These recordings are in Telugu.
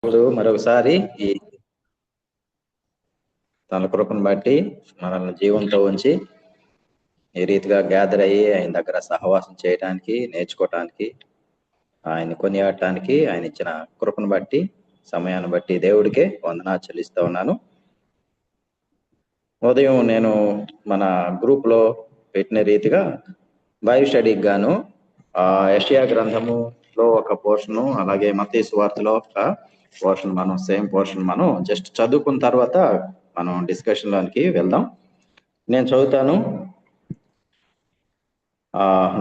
మరొకసారి ఈ తన కృపను బట్టి మనల్ని జీవంతో ఉంచి ఈ రీతిగా గ్యాదర్ అయ్యి ఆయన దగ్గర సహవాసం చేయడానికి, నేర్చుకోవటానికి, ఆయన కొనియాడటానికి ఆయన ఇచ్చిన కృపను బట్టి, సమయాన్ని బట్టి దేవుడికే వందనాలు చెల్లిస్తా ఉన్నాను. ఉదయం నేను మన గ్రూప్ లో పెట్టిన రీతిగా బైబిల్ స్టడీకి గాను యెషయా గ్రంథములో ఒక పోర్షను, అలాగే మత్తయి సువార్తలో ఒక పోర్షన్, సేమ్ పోర్షన్ మనం జస్ట్ చదువుకున్న తర్వాత మనం డిస్కషన్ లోనికి వెళ్దాం. నేను చదువుతాను.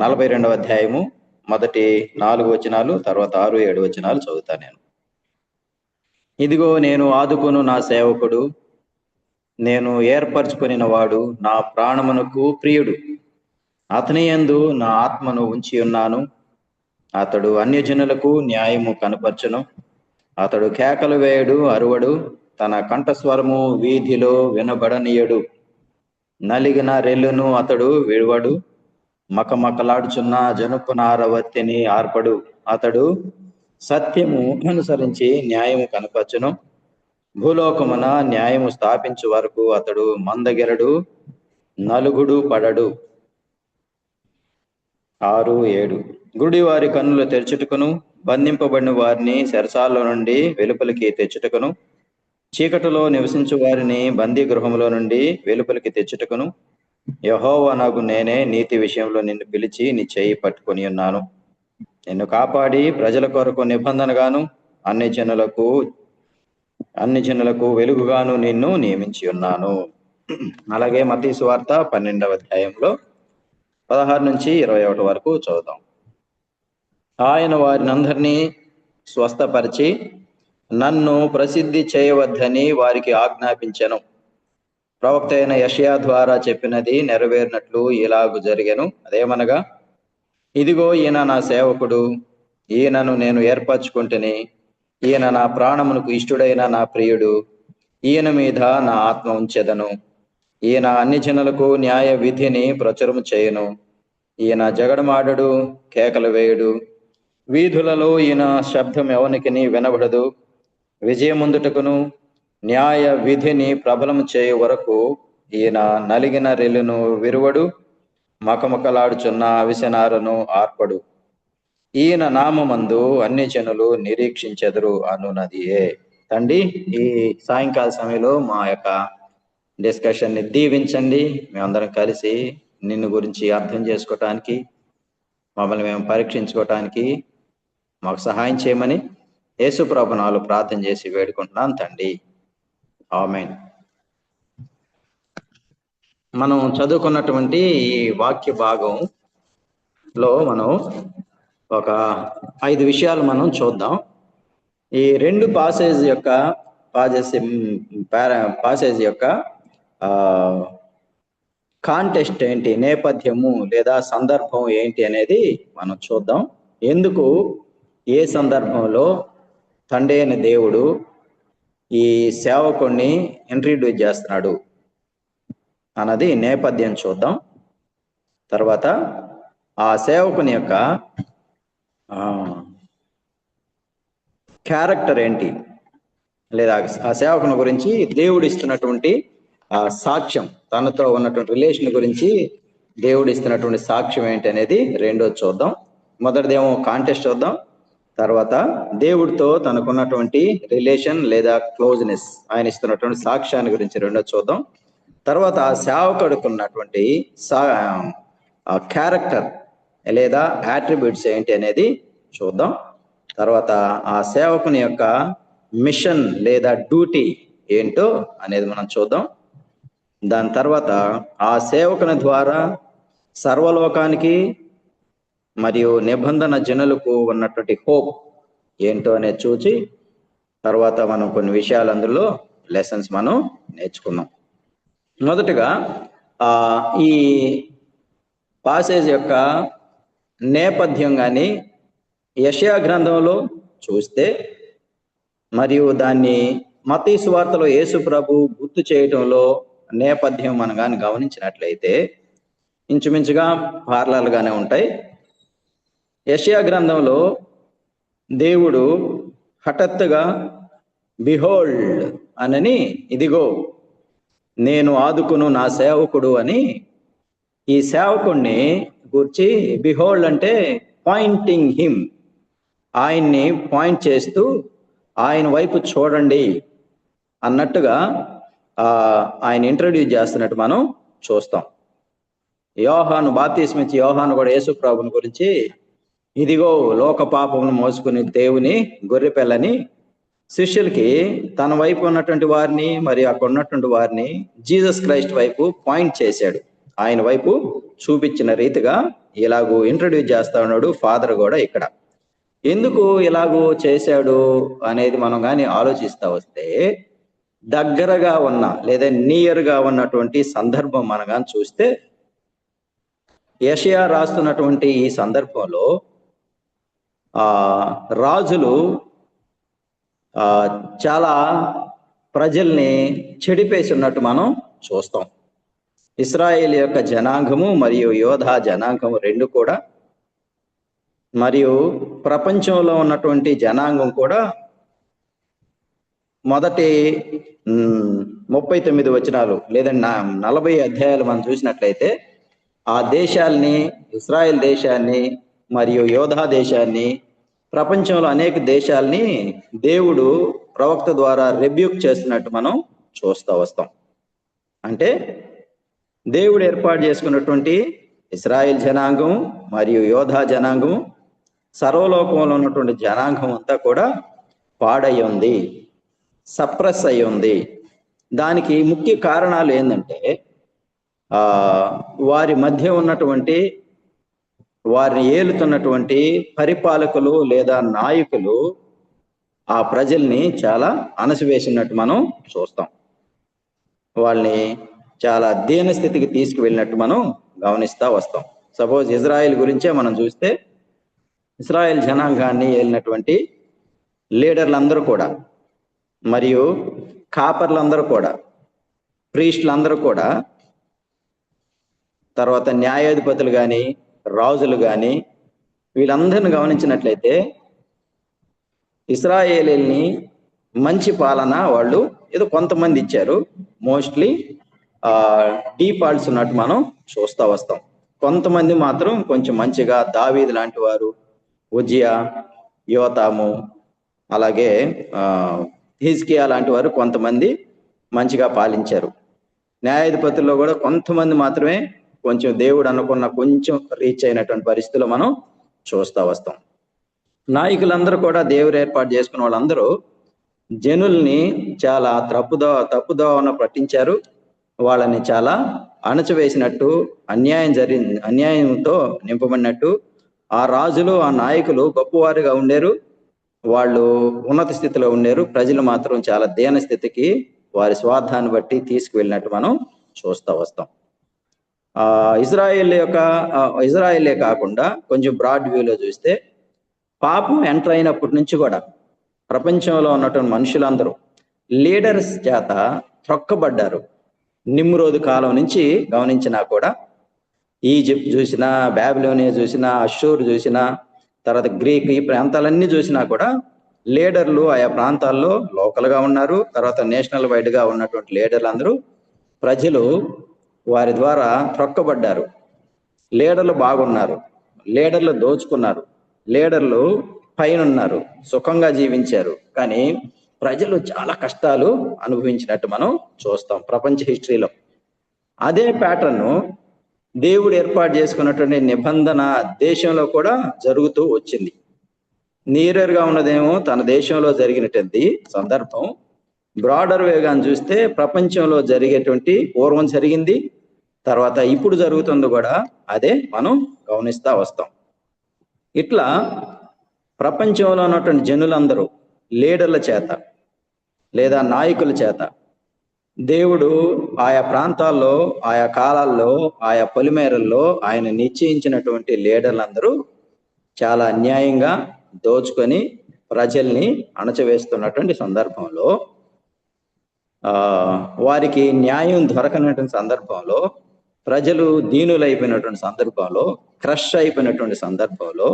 42వ అధ్యాయము మొదటి 4 వచనాలు, తర్వాత 6, 7 వచనాలు చదువుతాను నేను. ఇదిగో నేను ఆదుకొను నా సేవకుడు, నేను ఏర్పరచుకొనిన వాడు, నా ప్రాణమునకు ప్రియుడు, అతని యందు నా ఆత్మను ఉంచి ఉన్నాను. అతడు అన్యజనులకు న్యాయము కనపరచును. అతడు కేకలు వేయడు, అరువడు, తన కంఠస్వరము వీధిలో వినబడనీయడు. నలిగిన రెల్లును అతడు విడువడు, మకమకలాడుచున్న జనపునారవత్తిని ఆర్పడు. అతడు సత్యము అనుసరించి న్యాయము కనపరచును. భూలోకమున న్యాయము స్థాపించు వరకు అతడు మందగిరడు, నలుగుడు పడడు. 6, 7 గుడివారి కన్నులు తెరచుటకును, బంధింపబడిన వారిని చెరసాలలో నుండి వెలుపలికి తెచ్చుటకును, చీకటిలో నివసించు వారిని బందీ గృహంలో నుండి వెలుపలికి తెచ్చుటకును, యెహోవానగు నేనే నీతి విషయంలో నిన్ను పిలిచి నీ చేయి పట్టుకొని ఉన్నాను. నిన్ను కాపాడి ప్రజల కొరకు నిబంధనగాను, అన్ని జనులకు వెలుగుగాను నిన్ను నియమించి ఉన్నాను. అలాగే మత్తయి సువార్త 12వ అధ్యాయంలో 16 నుంచి 21 వరకు చదువుదాం. ఆయన వారినందరినీ స్వస్థపరిచి నన్ను ప్రసిద్ధి చేయవద్దని వారికి ఆజ్ఞాపించెను. ప్రవక్త అయిన యెషయా ద్వారా చెప్పినది నెరవేరినట్లు ఇలాగు జరిగెను. అదేమనగా, ఇదిగో ఈయన నా సేవకుడు, ఈయనను నేను ఏర్పరచుకుంటుని, ఈయన నా ప్రాణమునకు ఇష్టుడైన నా ప్రియుడు, ఈయన మీద నా ఆత్మ ఉంచెదను. ఈయన అన్ని జనులకు న్యాయ విధిని ప్రచురము చేయును. ఈయన జగడమాడడు, కేకలు వేయుడు. వీధులలో ఈయన శబ్దం ఎవనికిని వినబడదు. విజయముందుటకును న్యాయ విధిని ప్రబలము చేయు వరకు ఈయన నలిగిన రెల్లును విరువడు, మకమకలాడుచున్న అవిసెనారను ఆర్పడు. ఈయన నామమందు అన్ని జనులు నిరీక్షించెదరు అనున్నదియే. తండ్రి, ఈ సాయంకాల సమయంలో మా యొక్క డిస్కషన్ ని దీవించండి. మేమందరం కలిసి నిన్ను గురించి అర్థం చేసుకోవటానికి, మమ్మల్ని మేము పరీక్షించుకోవటానికి మాకు సహాయం చేయమని యేసు ప్రభువు నామములో ప్రార్థన చేసి వేడుకుంటున్నాను తండ్రి, ఆమేన్. మనం చదువుకున్నటువంటి ఈ వాక్య భాగంలో మనం ఒక 5 విషయాలు మనం చూద్దాం. ఈ 2 పాసేజ్ యొక్క కాంటెక్స్ట్ ఏంటి, నేపథ్యము లేదా సందర్భం ఏంటి అనేది మనం చూద్దాం. ఎందుకు, ఏ సందర్భంలో తండ్రి అయిన దేవుడు ఈ సేవకుణ్ణి ఇంట్రడ్యూస్ చేస్తున్నాడు అన్నది నేపథ్యం చూద్దాం. తర్వాత ఆ సేవకుని యొక్క క్యారెక్టర్ ఏంటి, లేదా ఆ సేవకుని గురించి దేవుడు ఇస్తున్నటువంటి సాక్ష్యం, తనతో ఉన్నటువంటి రిలేషన్ గురించి దేవుడు ఇస్తున్నటువంటి సాక్ష్యం ఏంటి అనేది రెండోది చూద్దాం. మొదటిదేమో కాంటెక్స్ట్ చూద్దాం. తర్వాత దేవుడితో తనకున్నటువంటి రిలేషన్ లేదా క్లోజ్నెస్, ఆయన ఇస్తున్నటువంటి సాక్ష్యాన్ని గురించి రెండోది చూద్దాం. తర్వాత ఆ సేవకుడుకున్నటువంటి క్యారెక్టర్ లేదా యాట్రిబ్యూట్స్ ఏంటి అనేది చూద్దాం. తర్వాత ఆ సేవకుని యొక్క మిషన్ లేదా డ్యూటీ ఏంటో అనేది మనం చూద్దాం. దాని తర్వాత ఆ సేవకుని ద్వారా సర్వలోకానికి మరియు నిబంధన జనులకు ఉన్నటువంటి హోప్ ఏంటో అనేది చూచి, తర్వాత మనం కొన్ని విషయాలు అందులో లెసన్స్ మనం నేర్చుకున్నాం. మొదటగా ఈ పాసేజ్ యొక్క నేపథ్యం కానీ యెషయా గ్రంథంలో చూస్తే, మరియు దాన్ని మత్తయి సువార్తలో యేసు ప్రభు గుర్తు చేయటంలో నేపథ్యం మనం కానీ గమనించినట్లయితే ఇంచుమించుగా పార్లర్గానే ఉంటాయి. యెషయా గ్రంథంలో దేవుడు హఠాత్తుగా బిహోల్డ్ అనని, ఇదిగో నేను ఆదుకును నా సేవకుడు అని ఈ సేవకుడిని గురించి బిహోల్డ్ అంటే పాయింటింగ్ హిమ్, ఆయన్ని పాయింట్ చేస్తూ ఆయన వైపు చూడండి అన్నట్టుగా ఆయన ఇంట్రడ్యూస్ చేస్తున్నట్టు మనం చూస్తాం. యోహాను బాప్తిస్మిచ్చి యోహాను కూడా యేసు ప్రభుని గురించి ఇదిగో లోక పాపమును మోసుకుని దేవుని గొర్రెపిల్లని శిష్యులకి తన వైపు ఉన్నటువంటి వారిని మరి అక్కడ ఉన్నటువంటి వారిని జీసస్ క్రైస్ట్ వైపు పాయింట్ చేశాడు. ఆయన వైపు చూపించిన రీతిగా ఇలాగూ ఇంట్రడ్యూస్ చేస్తా ఉన్నాడు ఫాదర్ కూడా ఇక్కడ. ఎందుకు ఇలాగూ చేశాడు అనేది మనం కానీ ఆలోచిస్తా వస్తే, దగ్గరగా ఉన్న లేదా నియర్గా ఉన్నటువంటి సందర్భం మనం కానీ చూస్తే, యెషయా రాస్తున్నటువంటి ఈ సందర్భంలో రాజులు చాలా ప్రజల్ని చెడిపేసి ఉన్నట్టు మనం చూస్తాం. ఇశ్రాయేల్ యొక్క జనాంగము మరియు యోధా జనాంగము రెండు కూడా, మరియు ప్రపంచంలో ఉన్నటువంటి జనాంగం కూడా మొదటి 39 వచనాలు లేదా 40 అధ్యాయాలు మనం చూసినట్లయితే ఆ దేశాల్ని, ఇశ్రాయేల్ దేశాన్ని మరియు యోధా దేశాన్ని, ప్రపంచంలో అనేక దేశాల్ని దేవుడు ప్రవక్త ద్వారా రెబ్యూక్ చేస్తున్నట్టు మనం చూస్తూ వస్తాం. అంటే దేవుడు ఏర్పాటు చేసుకున్నటువంటి ఇశ్రాయేల్ జనాంగం మరియు యోధా జనాంగం, సర్వలోకంలో ఉన్నటువంటి జనాంగం అంతా కూడా పాడై ఉంది, సప్రెస్ అయి ఉంది. దానికి ముఖ్య కారణాలు ఏంటంటే, వారి మధ్య ఉన్నటువంటి, వారిని ఏలుతున్నటువంటి పరిపాలకులు లేదా నాయకులు ఆ ప్రజల్ని చాలా అణసివేసినట్టు మనం చూస్తాం. వాళ్ళని చాలా దీన స్థితికి తీసుకువెళ్ళినట్టు మనం గమనిస్తూ వస్తాం. సపోజ్ ఇజ్రాయెల్ గురించే మనం చూస్తే, ఇజ్రాయెల్ జనాంగాన్ని ఏలినటువంటి లీడర్లందరూ కూడా, మరియు కాపర్లందరూ కూడా, ప్రీస్టులందరూ కూడా, తర్వాత న్యాయాధిపతులు కానీ రాజులు కానీ వీళ్ళందరిని గమనించినట్లయితే ఇశ్రాయేలీల్ని మంచి పాలన వాళ్ళు ఏదో కొంతమంది ఇచ్చారు. మోస్ట్లీ డీఫాల్ట్స్ ఉన్నట్టు మనం చూస్తూ వస్తాం. కొంతమంది మాత్రం కొంచెం మంచిగా, దావీదు లాంటి వారు, ఉజ్జియా, యోతాము, అలాగే హిజ్కియా లాంటి వారు కొంతమంది మంచిగా పాలించారు. న్యాయాధిపతుల్లో కూడా కొంతమంది మాత్రమే కొంచెం దేవుడు అనుకున్న కొంచెం రీచ్ అయినటువంటి పరిస్థితుల్లో మనం చూస్తూ వస్తాం. నాయకులందరూ కూడా దేవుడు ఏర్పాటు చేసుకున్న వాళ్ళందరూ జనుల్ని చాలా తప్పుదోవన పట్టించారు. వాళ్ళని చాలా అణచివేసినట్టు, అన్యాయంతో నింపబడినట్టు. ఆ రాజులు, ఆ నాయకులు గొప్పవారుగా ఉండేరు, వాళ్ళు ఉన్నత స్థితిలో ఉండేరు. ప్రజలు మాత్రం చాలా దీన స్థితికి వారి స్వార్థాన్ని బట్టి తీసుకువెళ్ళినట్టు మనం చూస్తూ వస్తాం. ఇజ్రాయేలే కాకుండా కొంచెం బ్రాడ్ వ్యూలో చూస్తే, పాపం ఎంటర్ అయినప్పటి నుంచి కూడా ప్రపంచంలో ఉన్నటువంటి మనుషులందరూ లీడర్స్ చేత త్రొక్కబడ్డారు. నిమ్రోదు కాలం నుంచి గమనించినా కూడా, ఈజిప్ట్ చూసినా, బాబిలోనియా చూసినా, అషూర్ చూసినా, తర్వాత గ్రీక్, ఈ ప్రాంతాలన్నీ చూసినా కూడా లీడర్లు ఆయా ప్రాంతాల్లో లోకల్గా ఉన్నారు. తర్వాత నేషనల్ వైడ్గా ఉన్నటువంటి లీడర్లు అందరూ ప్రజలు వారి ద్వారా త్రొక్కబడ్డారు. లీడర్లు బాగున్నారు, లీడర్లు దోచుకున్నారు, లీడర్లు పైన ఉన్నారు, సుఖంగా జీవించారు. కానీ ప్రజలు చాలా కష్టాలు అనుభవించినట్టు మనం చూస్తాం ప్రపంచ హిస్టరీలో. అదే ప్యాటర్న్ దేవుడు ఏర్పాటు చేసుకున్నటువంటి నిబంధన దేశంలో కూడా జరుగుతూ వచ్చింది. నీరర్గా ఉన్నదేమో తన దేశంలో జరిగినటువంటి సందర్భం, బ్రాడర్ వేగాన్ని చూస్తే ప్రపంచంలో జరిగేటువంటి పూర్వం జరిగింది, తర్వాత ఇప్పుడు జరుగుతుంది కూడా అదే మనం గమనిస్తూ వస్తాం. ఇట్లా ప్రపంచంలో ఉన్నటువంటి జనులందరూ లీడర్ల చేత లేదా నాయకుల చేత దేవుడు ఆయా ప్రాంతాల్లో, ఆయా కాలాల్లో, ఆయా పొలిమేరల్లో ఆయన నిశ్చయించినటువంటి లీడర్లందరూ చాలా అన్యాయంగా దోచుకొని ప్రజల్ని అణచివేస్తున్నటువంటి సందర్భంలో, వారికి న్యాయం దొరకనటువంటి సందర్భంలో, ప్రజలు దీనులైపోయినటువంటి సందర్భంలో, క్రష్ అయిపోయినటువంటి సందర్భంలో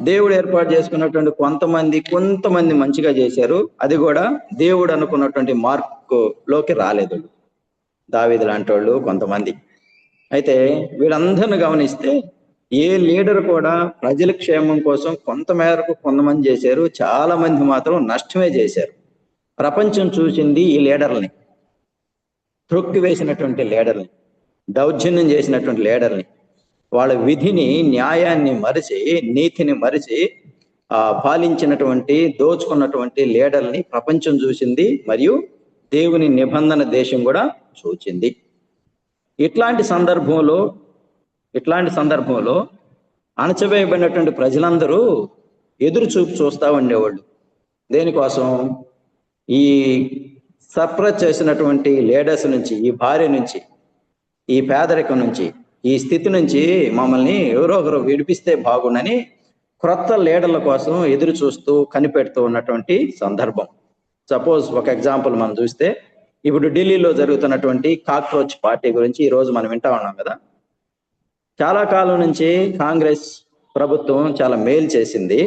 దేవుడు ఏర్పాటు చేసుకున్నటువంటి కొంతమంది మంచిగా చేశారు. అది కూడా దేవుడు అనుకున్నటువంటి మార్కులోకి రాలేదు. దావీదు లాంటి వాళ్ళు కొంతమంది. అయితే వీళ్ళందరిని గమనిస్తే ఏ లీడర్ కూడా ప్రజల క్షేమం కోసం కొంతమంది చేశారు, చాలా మంది మాత్రం నష్టమే చేశారు. ప్రపంచం చూసింది ఈ లీడర్ని, త్రొక్కి వేసినటువంటి లీడర్ని, దౌర్జన్యం చేసినటువంటి లీడర్ని, వాళ్ళ విధిని, న్యాయాన్ని మరిచి, నీతిని మరిచి పాలించినటువంటి, దోచుకున్నటువంటి లీడర్ని ప్రపంచం చూసింది. మరియు దేవుని నిబంధన దేశం కూడా చూచింది. ఇట్లాంటి సందర్భంలో అణచివేయబడినటువంటి ప్రజలందరూ ఎదురు చూస్తూ ఉండేవాళ్ళు. దేనికోసం? ఈ సప్రెస్ చేసినటువంటి లీడర్స్ నుంచి, ఈ భార్య నుంచి, ఈ పేదరికం నుంచి, ఈ స్థితి నుంచి మమ్మల్ని ఎవరో ఒకరు విడిపిస్తే బాగుండని క్రొత్త లీడర్ల కోసం ఎదురు చూస్తూ కనిపెడుతూ ఉన్నటువంటి సందర్భం. సపోజ్ ఒక ఎగ్జాంపుల్ మనం చూస్తే, ఇప్పుడు ఢిల్లీలో జరుగుతున్నటువంటి కాక్రోచ్ పార్టీ గురించి ఈరోజు మనం వింటా ఉన్నాం కదా. చాలా కాలం నుంచి కాంగ్రెస్ ప్రభుత్వం చాలా మేలు చేసింది,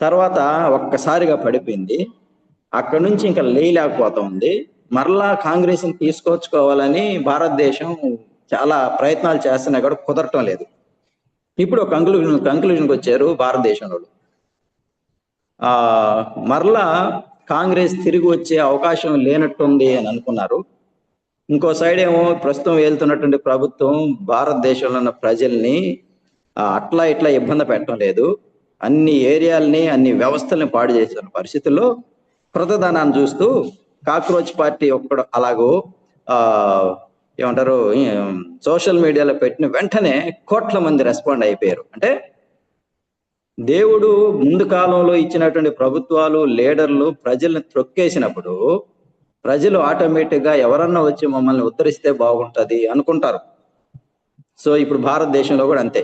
తర్వాత ఒక్కసారిగా పడిపోయింది. అక్కడ నుంచి ఇంకా లేయలేకపోతా ఉంది. మరలా కాంగ్రెస్ని తీసుకొచ్చుకోవాలని భారతదేశం చాలా ప్రయత్నాలు చేస్తున్నా కూడా కుదరటం లేదు. ఇప్పుడు ఒక కంక్లూజన్కి వచ్చారు భారతదేశంలో. మరలా కాంగ్రెస్ తిరిగి వచ్చే అవకాశం లేనట్టుంది అని అనుకున్నారు. ఇంకో సైడ్ ఏమో ప్రస్తుతం వెళ్తున్నటువంటి ప్రభుత్వం భారతదేశంలో ఉన్న ప్రజల్ని అట్లా ఇట్లా ఇబ్బంది పెట్టడం లేదు, అన్ని ఏరియాలని, అన్ని వ్యవస్థల్ని పాడు చేస్తున్న పరిస్థితుల్లో కృతదానాన్ని చూస్తూ కాక్రోచ్ పార్టీ ఒక్కడు అలాగూ ఏమంటారు, సోషల్ మీడియాలో పెట్టిన వెంటనే కోట్ల మంది రెస్పాండ్ అయిపోయారు. అంటే దేవుడు ముందు కాలంలో ఇచ్చినటువంటి ప్రభుత్వాలు, లీడర్లు ప్రజల్ని త్రొక్కేసినప్పుడు ప్రజలు ఆటోమేటిక్గా ఎవరన్నా వచ్చి మమ్మల్ని ఉద్ధరిస్తే బాగుంటుంది అనుకుంటారు. సో ఇప్పుడు భారతదేశంలో కూడా అంతే,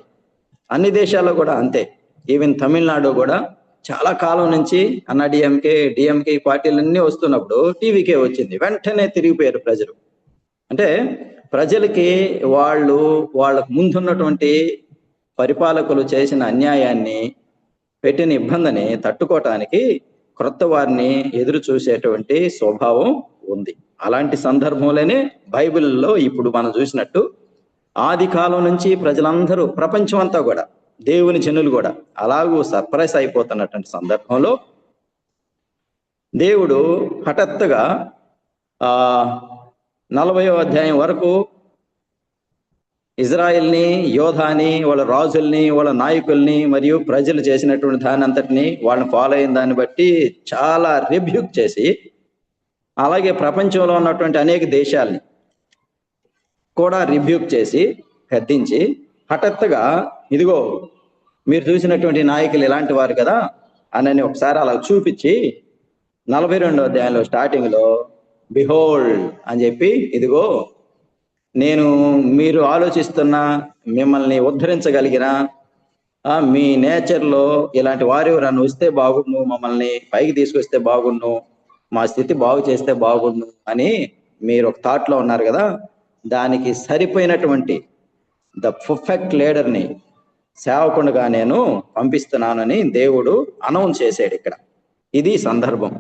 అన్ని దేశాల్లో కూడా అంతే. ఈవెన్ తమిళనాడు కూడా చాలా కాలం నుంచి డిఎంకే పార్టీలన్నీ వస్తున్నప్పుడు టీవీకే వచ్చింది, వెంటనే తిరిగిపోయారు ప్రజలు. అంటే ప్రజలకి వాళ్ళకు ముందున్నటువంటి పరిపాలకులు చేసిన అన్యాయాన్ని, పెట్టిన ఇబ్బందిని తట్టుకోవటానికి క్రొత్త వారిని ఎదురు చూసేటువంటి స్వభావం ఉంది. అలాంటి సందర్భంలోనే బైబిల్లో ఇప్పుడు మనం చూసినట్టు ఆది కాలం నుంచి ప్రజలందరూ, ప్రపంచం అంతా కూడా, దేవుని జనులు కూడా అలాగూ సర్ప్రైజ్ అయిపోతున్నటువంటి సందర్భంలో దేవుడు హఠాత్తుగా 40వ అధ్యాయం వరకు ఇజ్రాయెల్ని, యోధాని, వాళ్ళ రాజుల్ని, వాళ్ళ నాయకుల్ని మరియు ప్రజలు చేసినటువంటి దాని అంతటిని, వాళ్ళని ఫాలో అయిన దాన్ని బట్టి చాలా రిబ్యూక్ చేసి, అలాగే ప్రపంచంలో ఉన్నటువంటి అనేక దేశాలని కూడా రిబ్యూక్ చేసి, గద్దించి, హఠాత్తుగా ఇదిగో మీరు చూసినటువంటి నాయకులు ఇలాంటి వారు కదా అని ఒకసారి అలా చూపించి 42వ అధ్యాయంలో స్టార్టింగ్లో బిహోల్డ్ అని చెప్పి, ఇదిగో నేను మీరు ఆలోచిస్తున్న, మిమ్మల్ని ఉద్ధరించగలిగిన, మీ నేచర్లో ఇలాంటి వారు ఎవరన్నా వస్తే బాగుండు, మమ్మల్ని పైకి తీసుకొస్తే బాగుండు, మా స్థితి బాగు చేస్తే బాగుండు అని మీరు ఒక థాట్లో ఉన్నారు కదా, దానికి సరిపోయినటువంటి ద పర్ఫెక్ట్ లీడర్ని సేవకునిగా నేను పంపిస్తున్నానని దేవుడు అనౌన్స్ చేశాడు ఇక్కడ. ఇది సందర్భం.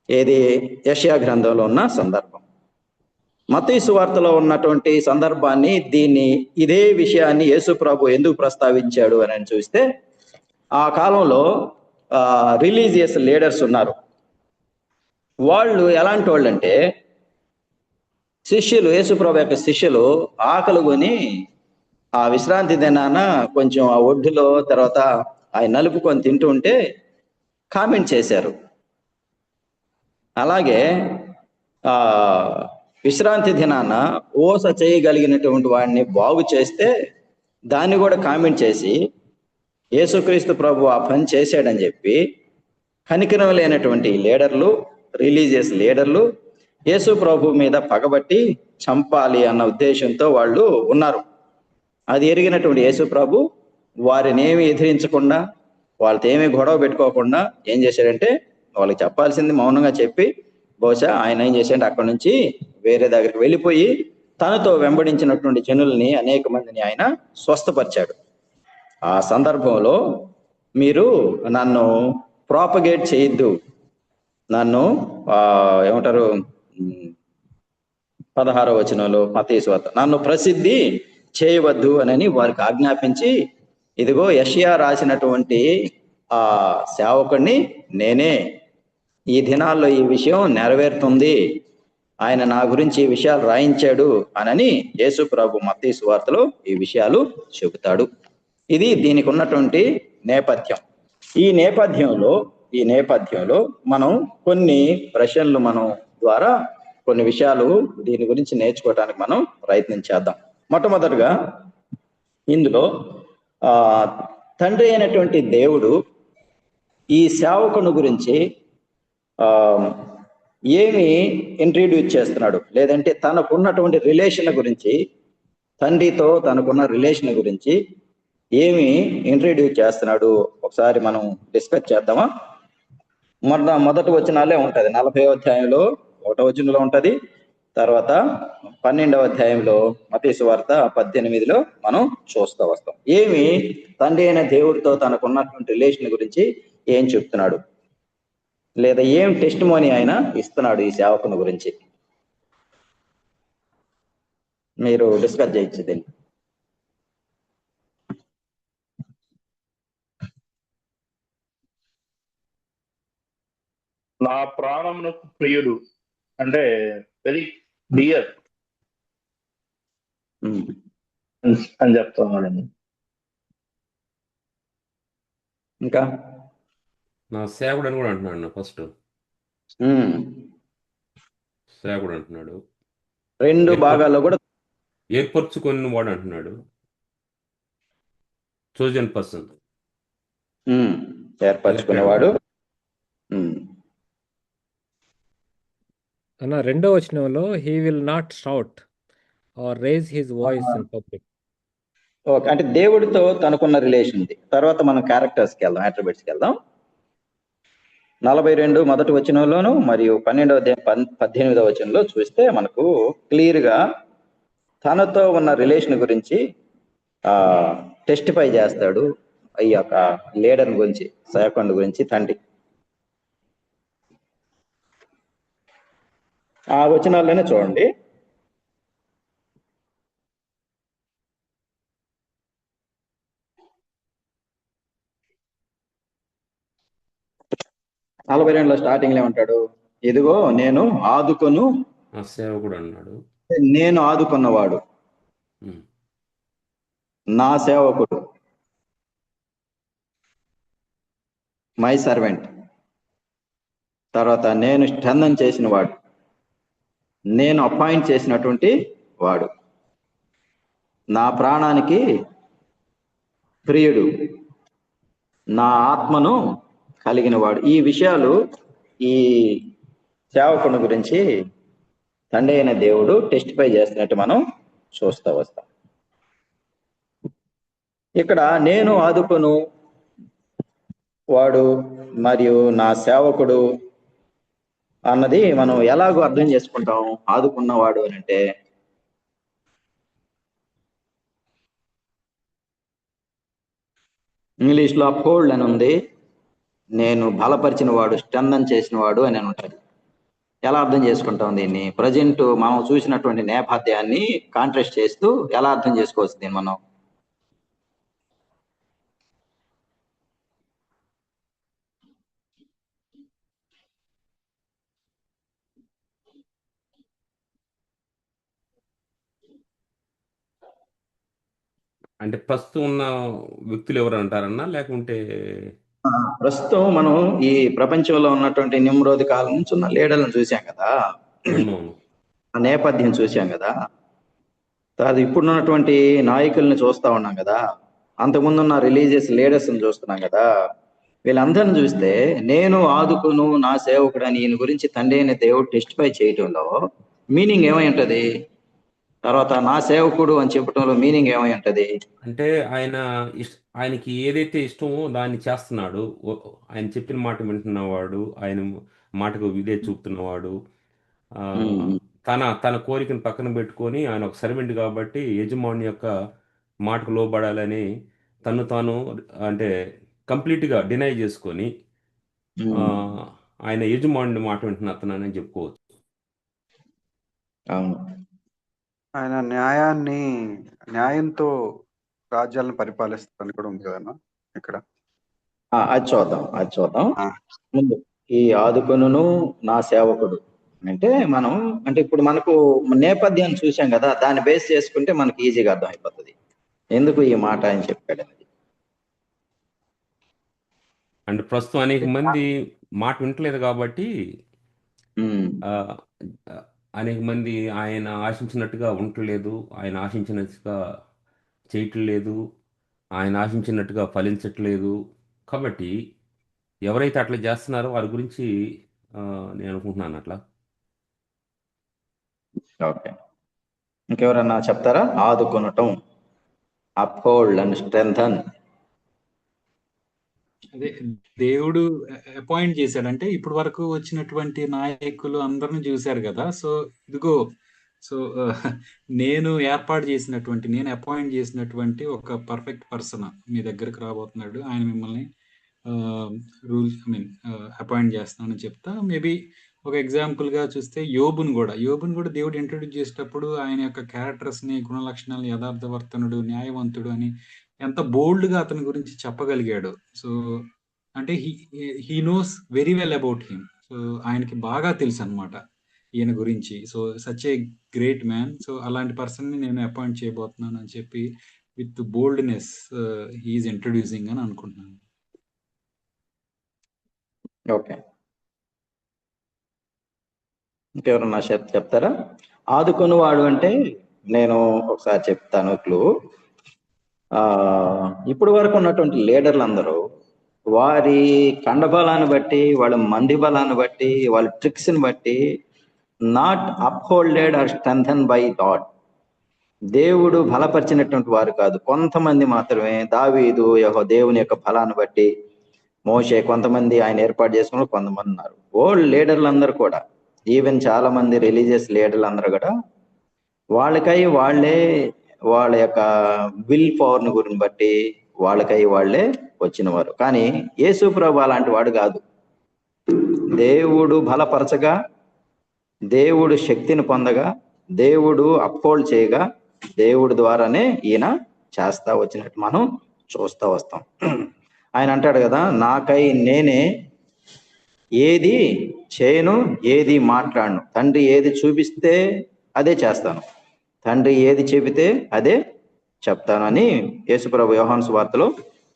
ఏది? యెషయా గ్రంథంలో ఉన్న సందర్భం. మత్తయి సువార్తలో ఉన్నటువంటి సందర్భాన్ని, ఇదే విషయాన్ని యేసు ప్రభు ఎందుకు ప్రస్తావించాడు అని చూస్తే, ఆ కాలంలో రిలీజియస్ లీడర్స్ ఉన్నారు. వాళ్ళు ఎలాంటి వాళ్ళు అంటే, శిష్యులు, యేసు ప్రభు యొక్క శిష్యులు ఆకలి కొని ఆ విశ్రాంతి దినాన కొంచెం ఆ ఒడ్డులో తర్వాత ఆయన నలుపుకొని తింటూ ఉంటే కామెంట్ చేశారు. అలాగే విశ్రాంతి దినాన ఓస చేయగలిగినటువంటి వాడిని బాగు చేస్తే దాన్ని కూడా కామెంట్ చేసి, యేసుక్రీస్తు ప్రభు ఆ పని చేశాడని చెప్పి కనికరం లేనటువంటి లీడర్లు, రిలీజియస్ లీడర్లు యేసు ప్రభు మీద పగబట్టి చంపాలి అన్న ఉద్దేశంతో వాళ్ళు ఉన్నారు. అది ఎరిగినటువంటి యేసు ప్రభు వారిని ఏమి ఎదిరించకుండా, వాళ్ళతో ఏమీ గొడవ పెట్టుకోకుండా ఏం చేశాడంటే, వాళ్ళకి చెప్పాల్సింది మౌనంగా చెప్పి, బహుశా ఆయన ఏం చేశాడంటే అక్కడ నుంచి వేరే దగ్గరికి వెళ్ళిపోయి తనతో వెంబడించినటువంటి జనుల్ని, అనేక మందిని ఆయన స్వస్థపరిచాడు. ఆ సందర్భంలో మీరు నన్ను ప్రాపగేట్ చేయొద్దు, నన్ను ఏమంటారు 16వ వచనంలో మత్తయి సువార్త, నన్ను ప్రసిద్ధి చేయవద్దు అని వారికి ఆజ్ఞాపించి, ఇదిగో యెషయా రాసినటువంటి ఆ సేవకుడిని నేనే, ఈ దినాల్లో ఈ విషయం నెరవేరుతుంది, ఆయన నా గురించి ఈ విషయాలు రాయించాడు అని యేసు ప్రభు మత్తయి సువార్తలో ఈ విషయాలు చెబుతాడు. ఇది దీనికి ఉన్నటువంటి నేపథ్యం. ఈ నేపథ్యంలో మనం కొన్ని ప్రశ్నలు మనం ద్వారా కొన్ని విషయాలు దీని గురించి నేర్చుకోవడానికి మనం ప్రయత్నం చేద్దాం. మొట్టమొదటిగా ఇందులో తండ్రి అయినటువంటి దేవుడు ఈ సేవకుని గురించి ఏమి ఇంట్రడ్యూస్ చేస్తున్నాడు, లేదంటే తనకున్నటువంటి రిలేషన్ గురించి, తండ్రితో తనకున్న రిలేషన్ గురించి ఏమి ఇంట్రడ్యూస్ చేస్తున్నాడు ఒకసారి మనం డిస్కస్ చేద్దామా? మొదటి వచనాలే ఉంటది. 40వ అధ్యాయంలో 1వ వచనంలో ఉంటది, తర్వాత 12వ అధ్యాయంలో మత్తయి సువార్త 18లో మనం చూస్తూ వస్తాం. ఏమి తండ్రి అయిన దేవుడితో తనకున్నటువంటి రిలేషన్ గురించి ఏం చెప్తున్నాడు, లేదా ఏం టెస్టిమోనీ ఆయన ఇస్తున్నాడు ఈ సేవకుని గురించి, మీరు డిస్కస్ చేయొచ్చు దీన్ని. నా ప్రాణమునకు ప్రియుడు అంటే వెరీ డియర్ అని చెప్తున్నాడండి. ఇంకా నా సేవకుడు అని కూడా అంటున్నాడు. ఫస్ట్ సేవకుడు అంటున్నాడు, రెండు భాగాల్లో కూడా ఏర్పరచుకొని వాడు అంటున్నాడు, చోజన్ పర్సన్, ఏర్పరచుకునేవాడు. అన్న 2వ వచనంలో he will not shout or raise his voice in public. Okay, అంటే దేవుడితో తనకున్న రిలేషన్ ఉంది. తర్వాత మనం క్యారెక్టర్స్కి వెళ్దాం, అట్రిబ్యూట్స్కి వెళ్దాం. 42 మొదటి వచనంలోను మరియు 18వ వచనంలో చూస్తే మనకు క్లియర్గా తనతో ఉన్న రిలేషన్ గురించి టెస్టిఫై చేస్తాడు ఈ యొక్క లీడర్ గురించి, సేవకుని గురించి తండ్రి. ఆ వచనాల్లోనే చూడండి. నలభై రెండులో స్టార్టింగ్ లో ఏమంటాడు, ఇదిగో నేను ఆదుకొను సేవకుడు అన్నాడు, నేను ఆదుకున్నవాడు, నా సేవకుడు, మై సర్వెంట్. తర్వాత నేను స్ట్రెంథన్ చేసిన వాడు, నేను అపాయింట్ చేసినటువంటి వాడు, నా ప్రాణానికి ప్రియుడు, నా ఆత్మను కలిగిన వాడు. ఈ విషయాలు ఈ సేవకుని గురించి తండ్రి అయిన దేవుడు టెస్టిఫై చేస్తున్నట్టు మనం చూస్తూ వస్తాం. ఇక్కడ నేను ఆదుకొను వాడు మరియు నా సేవకుడు అన్నది మనం ఎలాగో అర్థం చేసుకుంటాం. ఆదుకున్నవాడు అని అంటే ఇంగ్లీష్లో అప్హోల్డ్ అని ఉంది, నేను బలపరిచిన వాడు, స్ట్రెంథన్ చేసిన వాడు అని ఉంటుంది. ఎలా అర్థం చేసుకుంటాం దీన్ని? ప్రజెంట్ మనం చూసినటువంటి నేపథ్యాన్ని కాంట్రాస్ట్ చేస్తూ ఎలా అర్థం చేసుకోవచ్చు దీన్ని మనం? అంటే ప్రస్తుతం ఉన్న వ్యక్తులు ఎవరు అంటారన్నా, లేకుంటే ప్రస్తుతం మనం ఈ ప్రపంచంలో ఉన్నటువంటి నిమ్రోది కాలం నుంచి ఉన్న లీడర్లను చూసాం కదా, ఆ నేపథ్యం చూసాం కదా. అది ఇప్పుడున్నటువంటి నాయకుల్ని చూస్తా ఉన్నాం కదా, అంతకుముందు ఉన్న రిలీజియస్ లీడర్స్ని చూస్తున్నాం కదా. వీళ్ళందరిని చూస్తే నేను ఆదుకును నా సేవకుడు అని ఈయన గురించి తండ్రి అయిన దేవుడు టెస్టిఫై చేయటంలో మీనింగ్ ఏమై ఉంటది? తర్వాత నా సేవకుడు అని చెప్పటంలో మీనింగ్ ఏమై ఉంటది? అంటే ఆయనకి ఏదైతే ఇష్టమో దాన్ని చేస్తున్నాడు, ఆయన చెప్పిన మాట వింటున్నవాడు, ఆయన మాటకు విధే చూపుతున్నవాడు, తన కోరికను పక్కన పెట్టుకొని ఆయన ఒక సర్వెంట్ కాబట్టి యజమాని యొక్క మాటకు లోబడాలని తను తాను అంటే కంప్లీట్గా డినై చేసుకొని ఆ, ఆయన యజమానుడి మాట వింటున్నానని చెప్పుకోవచ్చు. అవును. ఆయన న్యాయంతో రాజ్యాలను పరిపాలిస్తారని కూడా ఉంది కదన్నా ఇక్కడ. అది చూద్దాం. ముందు ఈ ఆదుకొనును నా సేవకుడు అంటే మనం అంటే ఇప్పుడు మనకు నేపథ్యాన్ని చూసాం కదా, దాన్ని బేస్ చేసుకుంటే మనకి ఈజీగా అర్థం అయిపోతుంది ఎందుకు ఈ మాట ఆయన చెప్పాడు అనేది. అంటే ప్రస్తుతం అనేక మంది మాట వింటలేదు కాబట్టి ఆ, ఆ, అనేక మంది ఆయన ఆశించినట్టుగా ఉండట్లేదు, ఆయన ఆశించినట్టుగా చేయట్లేదు, ఆయన ఆశించినట్టుగా ఫలించట్లేదు. కాబట్టి ఎవరైతే అట్లా చేస్తున్నారో వారి గురించి ఆ, నేను అనుకుంటున్నాను అట్లా. ఓకే, ఇంకెవరన్నా చెప్తారా? ఆదుకొనటం, అప్హోల్డ్ అండ్ స్ట్రెంథన్. అదే దేవుడు అపాయింట్ చేశాడంటే ఇప్పుడు వరకు వచ్చినటువంటి నాయకులు అందరిని చూశారు కదా. సో ఇదిగో సో నేను అపాయింట్ చేసినటువంటి ఒక పర్ఫెక్ట్ పర్సన్ మీ దగ్గరకు రాబోతున్నాడు, ఆయన మిమ్మల్ని అపాయింట్ చేస్తానని చెప్తా. మేబీ ఒక ఎగ్జాంపుల్ గా చూస్తే యోబును కూడా దేవుడు ఇంట్రొడ్యూస్ చేసేటప్పుడు ఆయన యొక్క క్యారెక్టర్స్ ని, గుణ లక్షణాలను, యథార్థవర్తనుడు, న్యాయవంతుడు అని ఎంత బోల్డ్ గా అతని గురించి చెప్పగలిగాడు. సో అంటే he knows very well about him. So ఆయనకి బాగా తెలుసు అనమాట ఈయన గురించి. So such a great man. So అలాంటి పర్సన్ ని నేను అపాయింట్ చేయబోతున్నాను అని చెప్పి విత్ బోల్డ్నెస్ హీఈస్ ఇంట్రడ్యూసింగ్ అని అనుకుంటున్నాను. ఓకే, ఇంకెవరన్నా చెప్తారా? ఆదుకొనివాడు అంటే నేను ఒకసారి చెప్తాను క్లూ. ఇప్పుడు వరకు ఉన్నటువంటి లీడర్లు అందరూ వారి కండబలాన్ని బట్టి, వాళ్ళ మంది బలాన్ని బట్టి, వాళ్ళ ట్రిక్స్ని బట్టి not upholded or strengthen by God, దేవుడు బలపరిచినటువంటి వారు కాదు. కొంతమంది మాత్రమే, దావీదు దేవుని యొక్క బలాన్ని బట్టి, మోషే, కొంతమంది ఆయన ఏర్పాటు చేసుకున్న కొంతమంది ఉన్నారు. ఓల్డ్ లీడర్లు అందరూ కూడా, ఈవెన్ చాలా మంది రిలీజియస్ లీడర్లు అందరూ కూడా వాళ్ళకై వాళ్ళే వాళ్ళ యొక్క విల్ పవర్ని గురిని బట్టి వాళ్ళకై వాళ్ళే వచ్చినవారు. కానీ యేసు ప్రభు అలాంటి వాడు కాదు. దేవుడు బలపరచగా, దేవుడు శక్తిని పొందగా, దేవుడు అప్హోల్డ్ చేయగా, దేవుడి ద్వారానే ఈయన చేస్తా వచ్చినట్టు మనం చూస్తా వస్తాం. ఆయన అంటాడు కదా, నాకై నేనే ఏది చేయను, ఏది మాట్లాడను, తండ్రి ఏది చూపిస్తే అదే చేస్తాను, తండ్రి ఏది చెబితే అదే చెప్తాను అని యేసుప్రభు యోహాను సువార్తలో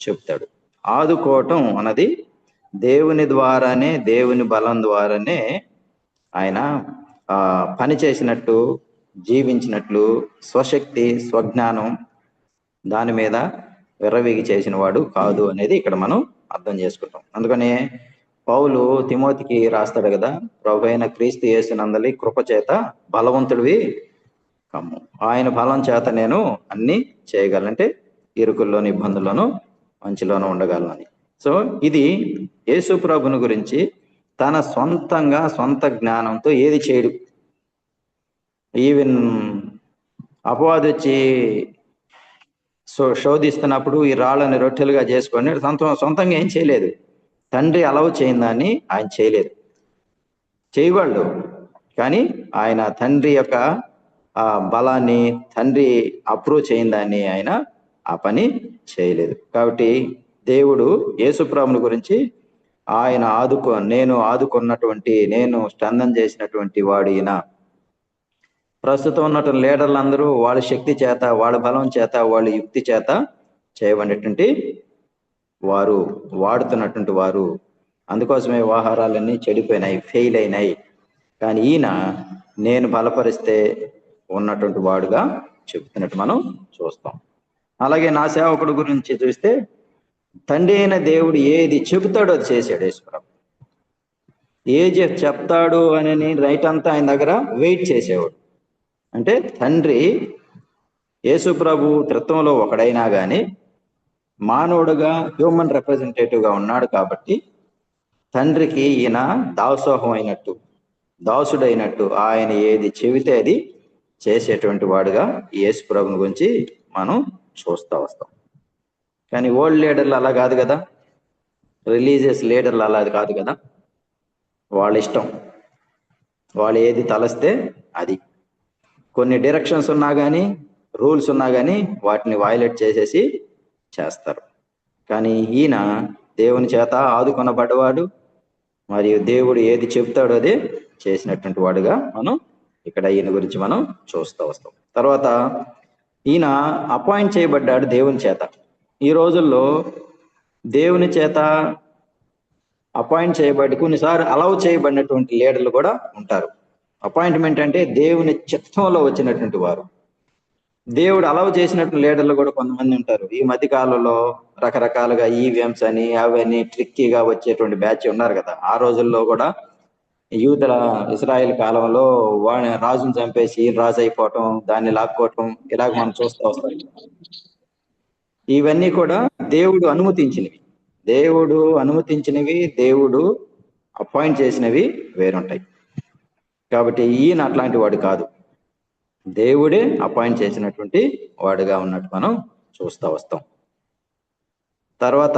చెప్తాడు. ఆదుకోవటం అన్నది దేవుని ద్వారానే, దేవుని బలం ద్వారానే ఆయన పని చేసినట్టు, జీవించినట్లు, స్వశక్తి, స్వజ్ఞానం దాని మీద విర్రవీగి చేసిన వాడు కాదు అనేది ఇక్కడ మనం అర్థం చేసుకుంటాం. అందుకనే పౌలు తిమోతికి రాస్తాడు కదా, ప్రభు అయిన క్రీస్తు యేసునందలి కృప చేత బలవంతుడివి కమ్ము, ఆయన బలం చేత నేను అన్ని చేయగలంటే ఇరుకుల్లోని, ఇబ్బందుల్లోనూ, మంచిలోనూ ఉండగలనని. సో ఇది యేసు ప్రభుని గురించి తన సొంతంగా, సొంత జ్ఞానంతో ఏది చేయడు. ఈవెన్ అపవాది వచ్చి శోధిస్తున్నప్పుడు ఈ రాళ్ళని రొట్టెలుగా చేసుకొని సొంతంగా ఏం చేయలేదు. తండ్రి అలవ్ చేయని దాన్ని ఆయన చేయలేదు. చేయగలడు, కానీ ఆయన తండ్రి యొక్క బలాన్ని, తండ్రి అప్రూవ్ చేయని దాన్ని ఆయన ఆ పని చేయలేదు. కాబట్టి దేవుడు యేసుప్రభుని గురించి ఆయన నేను ఆదుకున్నటువంటి, నేను స్ట్రెంథన్ చేసినటువంటి వాడు ఈయన. ప్రస్తుతం ఉన్నటువంటి లీడర్లు అందరూ వాళ్ళ శక్తి చేత, వాళ్ళ బలం చేత, వాళ్ళ యుక్తి చేత చేయబడినటువంటి వారు, వాడుతున్నటువంటి వారు. అందుకోసమే వ్యవహారాలన్నీ చెడిపోయినాయి, ఫెయిల్ అయినాయి. కానీ ఈయన నేను బలపరిస్తే ఉన్నటువంటి వాడుగా చెప్తున్నట్టు మనం చూస్తాం. అలాగే నా సేవకుడు గురించి చూస్తే తండ్రి అయిన దేవుడు ఏది చెబుతాడో అది చేశాడు యేసుప్రభు. ఏది చెప్తాడు అని రైట్ అంతా ఆయన దగ్గర వెయిట్ చేసేవాడు. అంటే తండ్రి యేసుప్రభు త్రిత్వంలో ఒకడైనా కానీ మానవుడుగా, హ్యూమన్ రిప్రజెంటేటివ్గా ఉన్నాడు కాబట్టి తండ్రికి ఈయన దాసోహం అయినట్టు, దాసుడైనట్టు, ఆయన ఏది చెబితే అది చేసేటువంటి వాడుగా యేసుప్రభుని గురించి మనం చూస్తూ వస్తాం. కానీ ఓల్డ్ లీడర్లు అలా కాదు కదా, రిలీజియస్ లీడర్లు అలా కాదు కదా. వాళ్ళ ఇష్టం, వాళ్ళు ఏది తలస్తే అది. కొన్ని డైరెక్షన్స్ ఉన్నా కానీ, రూల్స్ ఉన్నా కానీ వాటిని వయలేట్ చేసేసి చేస్తారు. కానీ ఈయన దేవుని చేత ఆదుకొనబడ్డవాడు, మరియు దేవుడు ఏది చెప్తాడో అదే చేసినటువంటి వాడుగా మనం ఇక్కడ ఈయన గురించి మనం చూస్తూ వస్తాం. తర్వాత ఈయన అపాయింట్ చేయబడ్డాడు దేవుని చేత. ఈ రోజుల్లో దేవుని చేత అపాయింట్ చేయబడి కొన్నిసార్లు అలౌ చేయబడినటువంటి లీడర్లు కూడా ఉంటారు. అపాయింట్మెంట్ అంటే దేవుని చిత్తంలో వచ్చినటువంటి వారు. దేవుడు అలౌ చేసినట్టు లీడర్లు కూడా కొంతమంది ఉంటారు. ఈ మధ్య కాలంలో రకరకాలుగా ఈవీఎంస్ అని అవన్నీ ట్రిక్కీగా వచ్చేటువంటి బ్యాచ్ ఉన్నారు కదా. ఆ రోజుల్లో కూడా యూదుల ఇస్రాయేల్ కాలంలో వాడిని రాజును చంపేసి రాజు అయిపోవటం, దాన్ని లాక్కోవటం, ఇలాగ మనం చూస్తూ వస్తాం. ఇవన్నీ కూడా దేవుడు అనుమతించినవి. దేవుడు అపాయింట్ చేసినవి వేరుంటాయి. కాబట్టి ఈయన అట్లాంటి వాడు కాదు, దేవుడే అపాయింట్ చేసినటువంటి వాడుగా ఉన్నట్టు మనం చూస్తూ వస్తాం. తర్వాత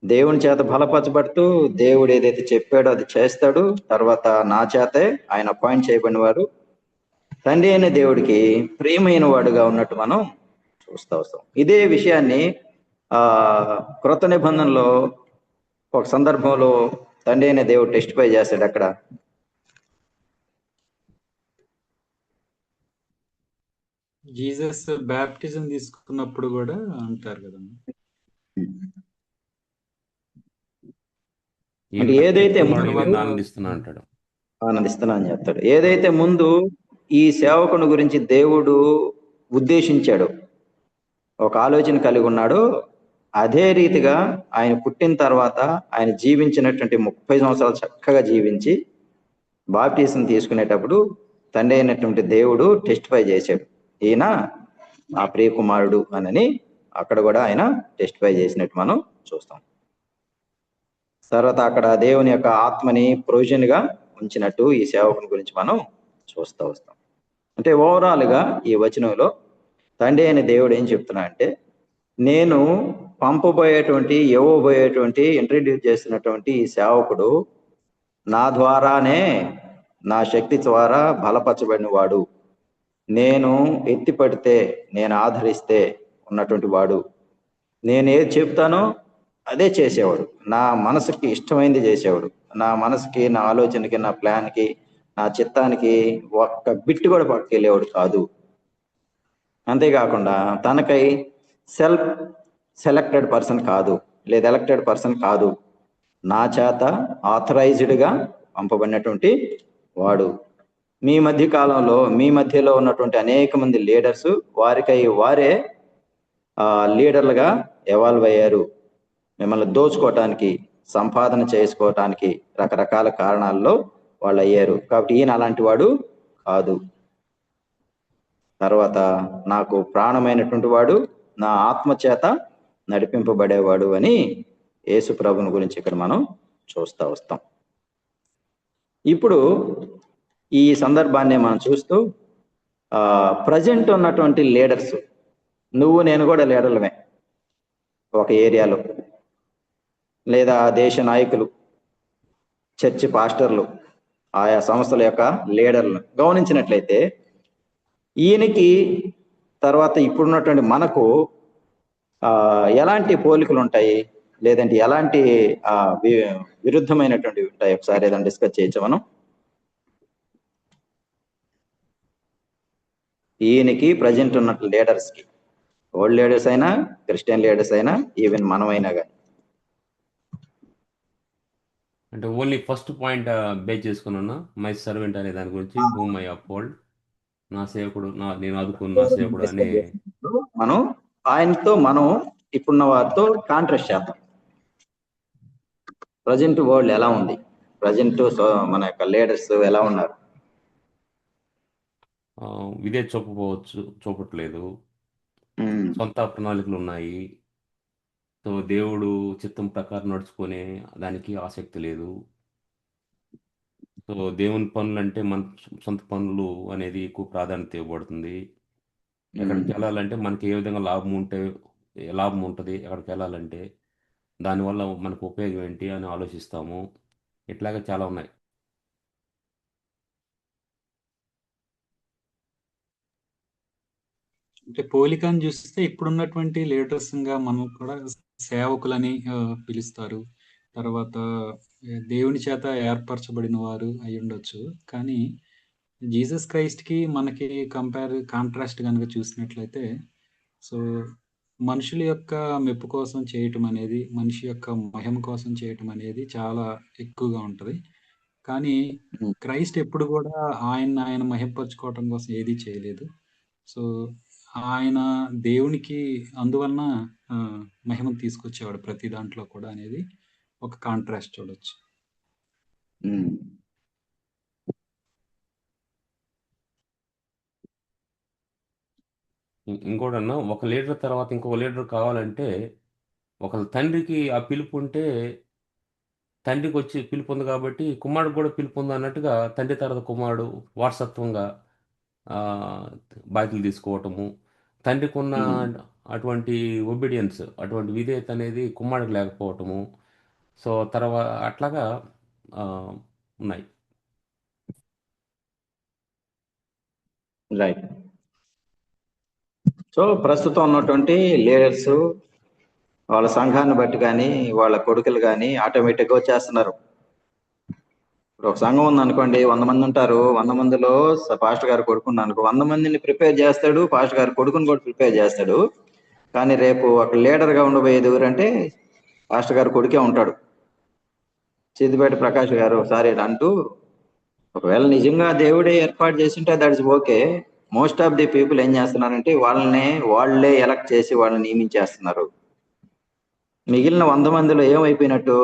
దేవుని చేత బలపరచబడుతూ దేవుడు ఏదైతే చెప్పాడో అది చేస్తాడు. తర్వాత నా చేతే ఆయన అపాయింట్ చేయబడిన వాడు, తండ్రి అయిన దేవుడికి ప్రియమైన వాడుగా ఉన్నట్టు మనం చూస్తూ వస్తాం. ఇదే విషయాన్ని క్రొత్త నిబంధనలో ఒక సందర్భంలో తండ్రి అయిన దేవుడు టెస్టిఫై చేస్తాడు. అక్కడ జీసస్ బ్యాప్టిజం తీసుకున్నప్పుడు కూడా అంటారు కదా, అంటే ఏదైతే ఆనందిస్తున్నా అంటాడు, ఆనందిస్తున్నా అని చెప్తాడు. ఏదైతే ముందు ఈ సేవకుని గురించి దేవుడు ఉద్దేశించాడు, ఒక ఆలోచన కలిగి ఉన్నాడో, అదే రీతిగా ఆయన పుట్టిన తర్వాత ఆయన జీవించినటువంటి 30 సంవత్సరాలు చక్కగా జీవించి బాప్టిజం తీసుకునేటప్పుడు తండ్రి అయినటువంటి దేవుడు టెస్టిఫై చేశాడు, ఈయన ఆ ప్రియకుమారుడు అనని. అక్కడ కూడా ఆయన టెస్టిఫై చేసినట్టు మనం చూస్తాం. తర్వాత అక్కడ దేవుని యొక్క ఆత్మని ప్రొవిజన్ గా ఉంచినట్టు ఈ సేవకుని గురించి మనం చూస్తూ వస్తాం. అంటే ఓవరాల్ గా ఈ వచనంలో తండ్రి అయిన దేవుడు ఏం చెప్తున్నా అంటే, నేను ఇవ్వబోయేటువంటి ఇంట్రడ్యూస్ చేస్తున్నటువంటి ఈ సేవకుడు నా ద్వారానే, నా శక్తి ద్వారా బలపరచబడిన వాడు, నేను ఎత్తిపడితే, నేను ఆదరిస్తే ఉన్నటువంటి వాడు, నేను ఏది చెప్తానో అదే చేసేవాడు, నా మనసుకి ఇష్టమైంది చేసేవాడు, నా మనసుకి, నా ఆలోచనకి, నా ప్లాన్కి, నా చిత్తానికి ఒక్క బిట్ కూడా పట్టుకెళ్ళేవాడు కాదు. అంతేకాకుండా తనకై సెలెక్టెడ్ పర్సన్ కాదు, లేదా ఎలక్టెడ్ పర్సన్ కాదు, నా చేత ఆథరైజ్డ్గా పంపబడినటువంటి వాడు. మీ మధ్యలో ఉన్నటువంటి అనేక మంది లీడర్స్ వారికై వారే లీడర్లుగా ఎవాల్వ్ అయ్యారు. మిమ్మల్ని దోచుకోవటానికి, సంపాదన చేసుకోవటానికి రకరకాల కారణాల్లో వాళ్ళు అయ్యారు. కాబట్టి ఈయన అలాంటి వాడు కాదు. తర్వాత నాకు ప్రాణమైనటువంటి వాడు, నా ఆత్మ చేత నడిపింపబడేవాడు అని యేసు ప్రభుని గురించి ఇక్కడ మనం చూస్తూ వస్తాం. ఇప్పుడు ఈ సందర్భాన్ని మనం చూస్తూ ప్రజెంట్ ఉన్నటువంటి లీడర్స్, నువ్వు నేను కూడా లీడర్లమే ఒక ఏరియాలో, లేదా దేశ నాయకులు, చర్చి పాస్టర్లు, ఆయా సంస్థల యొక్క లీడర్లు గమనించినట్లయితే ఈయనకి తర్వాత ఇప్పుడున్నటువంటి మనకు ఎలాంటి పోలికలు ఉంటాయి, లేదంటే ఎలాంటి విరుద్ధమైనటువంటివి ఉంటాయి, ఒకసారి ఏదైనా డిస్కస్ చేయొచ్చు మనం. ఈయనకి ప్రజెంట్ ఉన్నట్టు లీడర్స్కి, ఓల్డ్ లీడర్స్ అయినా, క్రిస్టియన్ లీడర్స్ అయినా, ఈవెన్ మనమైనా కానీ. అంటే ఓన్లీ ఫస్ట్ పాయింట్ బేస్ చేసుకున్నా, మై సర్వెంట్ అనే దాని గురించి, హూమ్ ఐ అప్హోల్డ్, నా సేవకుడు, నేను ఆదుకున్న నా సేవకుడు అనే మనం ఆయనతో మనం ఇప్పుడున్న వారితో కాంట్రాస్ట్ చేద్దాం. ప్రజెంట్ వరల్డ్ ఎలా ఉంది, ప్రజెంట్ మన యొక్క లీడర్స్ ఎలా ఉన్నారు? ఇదే చూపట్లేదు, సొంత ప్రణాళికలు ఉన్నాయి. సో దేవుడు చిత్తం ప్రకారం నడుచుకునే దానికి ఆసక్తి లేదు. సో దేవుని పనులు అంటే మన సొంత పనులు అనేది ఎక్కువ ప్రాధాన్యత ఇవ్వబడుతుంది. ఎక్కడికి వెళ్ళాలంటే మనకి ఏ విధంగా లాభం ఉంటే లాభం ఉంటుంది అక్కడికి వెళ్ళాలంటే, దానివల్ల మనకు ఉపయోగం ఏంటి అని ఆలోచిస్తాము. ఇట్లాగే చాలా ఉన్నాయి. అంటే పోలికని చూస్తే ఇప్పుడున్నటువంటి లీడర్స్ గా మనం కూడా సేవకులని పిలుస్తారు. తర్వాత దేవుని చేత ఏర్పరచబడిన వారు అయి ఉండొచ్చు. కానీ జీసస్ క్రైస్ట్ కి మనకి కాంట్రాస్ట్ కనుక చూసినట్లయితే, సో మనుషుల యొక్క మెప్పు కోసం చేయటం అనేది, మనిషి యొక్క మహిమ కోసం చేయటం అనేది చాలా ఎక్కువగా ఉంటది. కానీ క్రైస్ట్ ఎప్పుడు కూడా ఆయన మహిమపరచుకోవటం కోసం ఏదీ చేయలేదు. సో ఆయన దేవునికి అందువలన మహిమను తీసుకొచ్చేవాడు ప్రతి దాంట్లో కూడా అనేది ఒక కాంట్రాస్ట్ చూడొచ్చు. ఇంకోటన్నా, ఒక లీడర్ తర్వాత ఇంకొక లీడర్ కావాలంటే, ఒక తండ్రికి ఆ పిలుపు ఉంటే, తండ్రికి వచ్చి పిలుపు ఉంది కాబట్టి కుమారుడికి కూడా పిలుపు ఉంది అన్నట్టుగా తండ్రి తర్వాత కుమారుడు వారసత్వంగా బాధ్యతలు తీసుకోవటము, తండ్రికి ఉన్న అటువంటి ఒబీడియన్స్, అటువంటి విధేయత అనేది కుమారుడికి లేకపోవటము. సో తర్వాత అట్లాగా ఉన్నాయి. రైట్. సో ప్రస్తుతం ఉన్నటువంటి లీడర్స్ వాళ్ళ సంఘాన్ని బట్టి కానీ వాళ్ళ కొడుకులు కానీ ఆటోమేటిక్గా వచ్చేస్తున్నారు. ఇప్పుడు ఒక సంఘం ఉంది అనుకోండి, 100 మంది ఉంటారు. 100 మందిలో పాస్టర్ గారు కొడుకున్న అనుకో, 100 మందిని ప్రిపేర్ చేస్తాడు, పాస్టర్ గారు కొడుకుని కూడా ప్రిపేర్ చేస్తాడు. కానీ రేపు ఒక లీడర్గా ఉండబోయేది ఎవరంటే పాస్టర్ గారు కొడుకే ఉంటాడు. సిద్దిపేట ప్రకాష్ గారు సారీ అంటూ, ఒకవేళ నిజంగా దేవుడే ఏర్పాటు చేసింటే that is okay. Most of the people ఏం చేస్తున్నారంటే వాళ్ళే ఎలక్ట్ చేసి వాళ్ళని నియమించేస్తున్నారు. మిగిలిన 100 మందిలో ఏమైపోయినట్టు,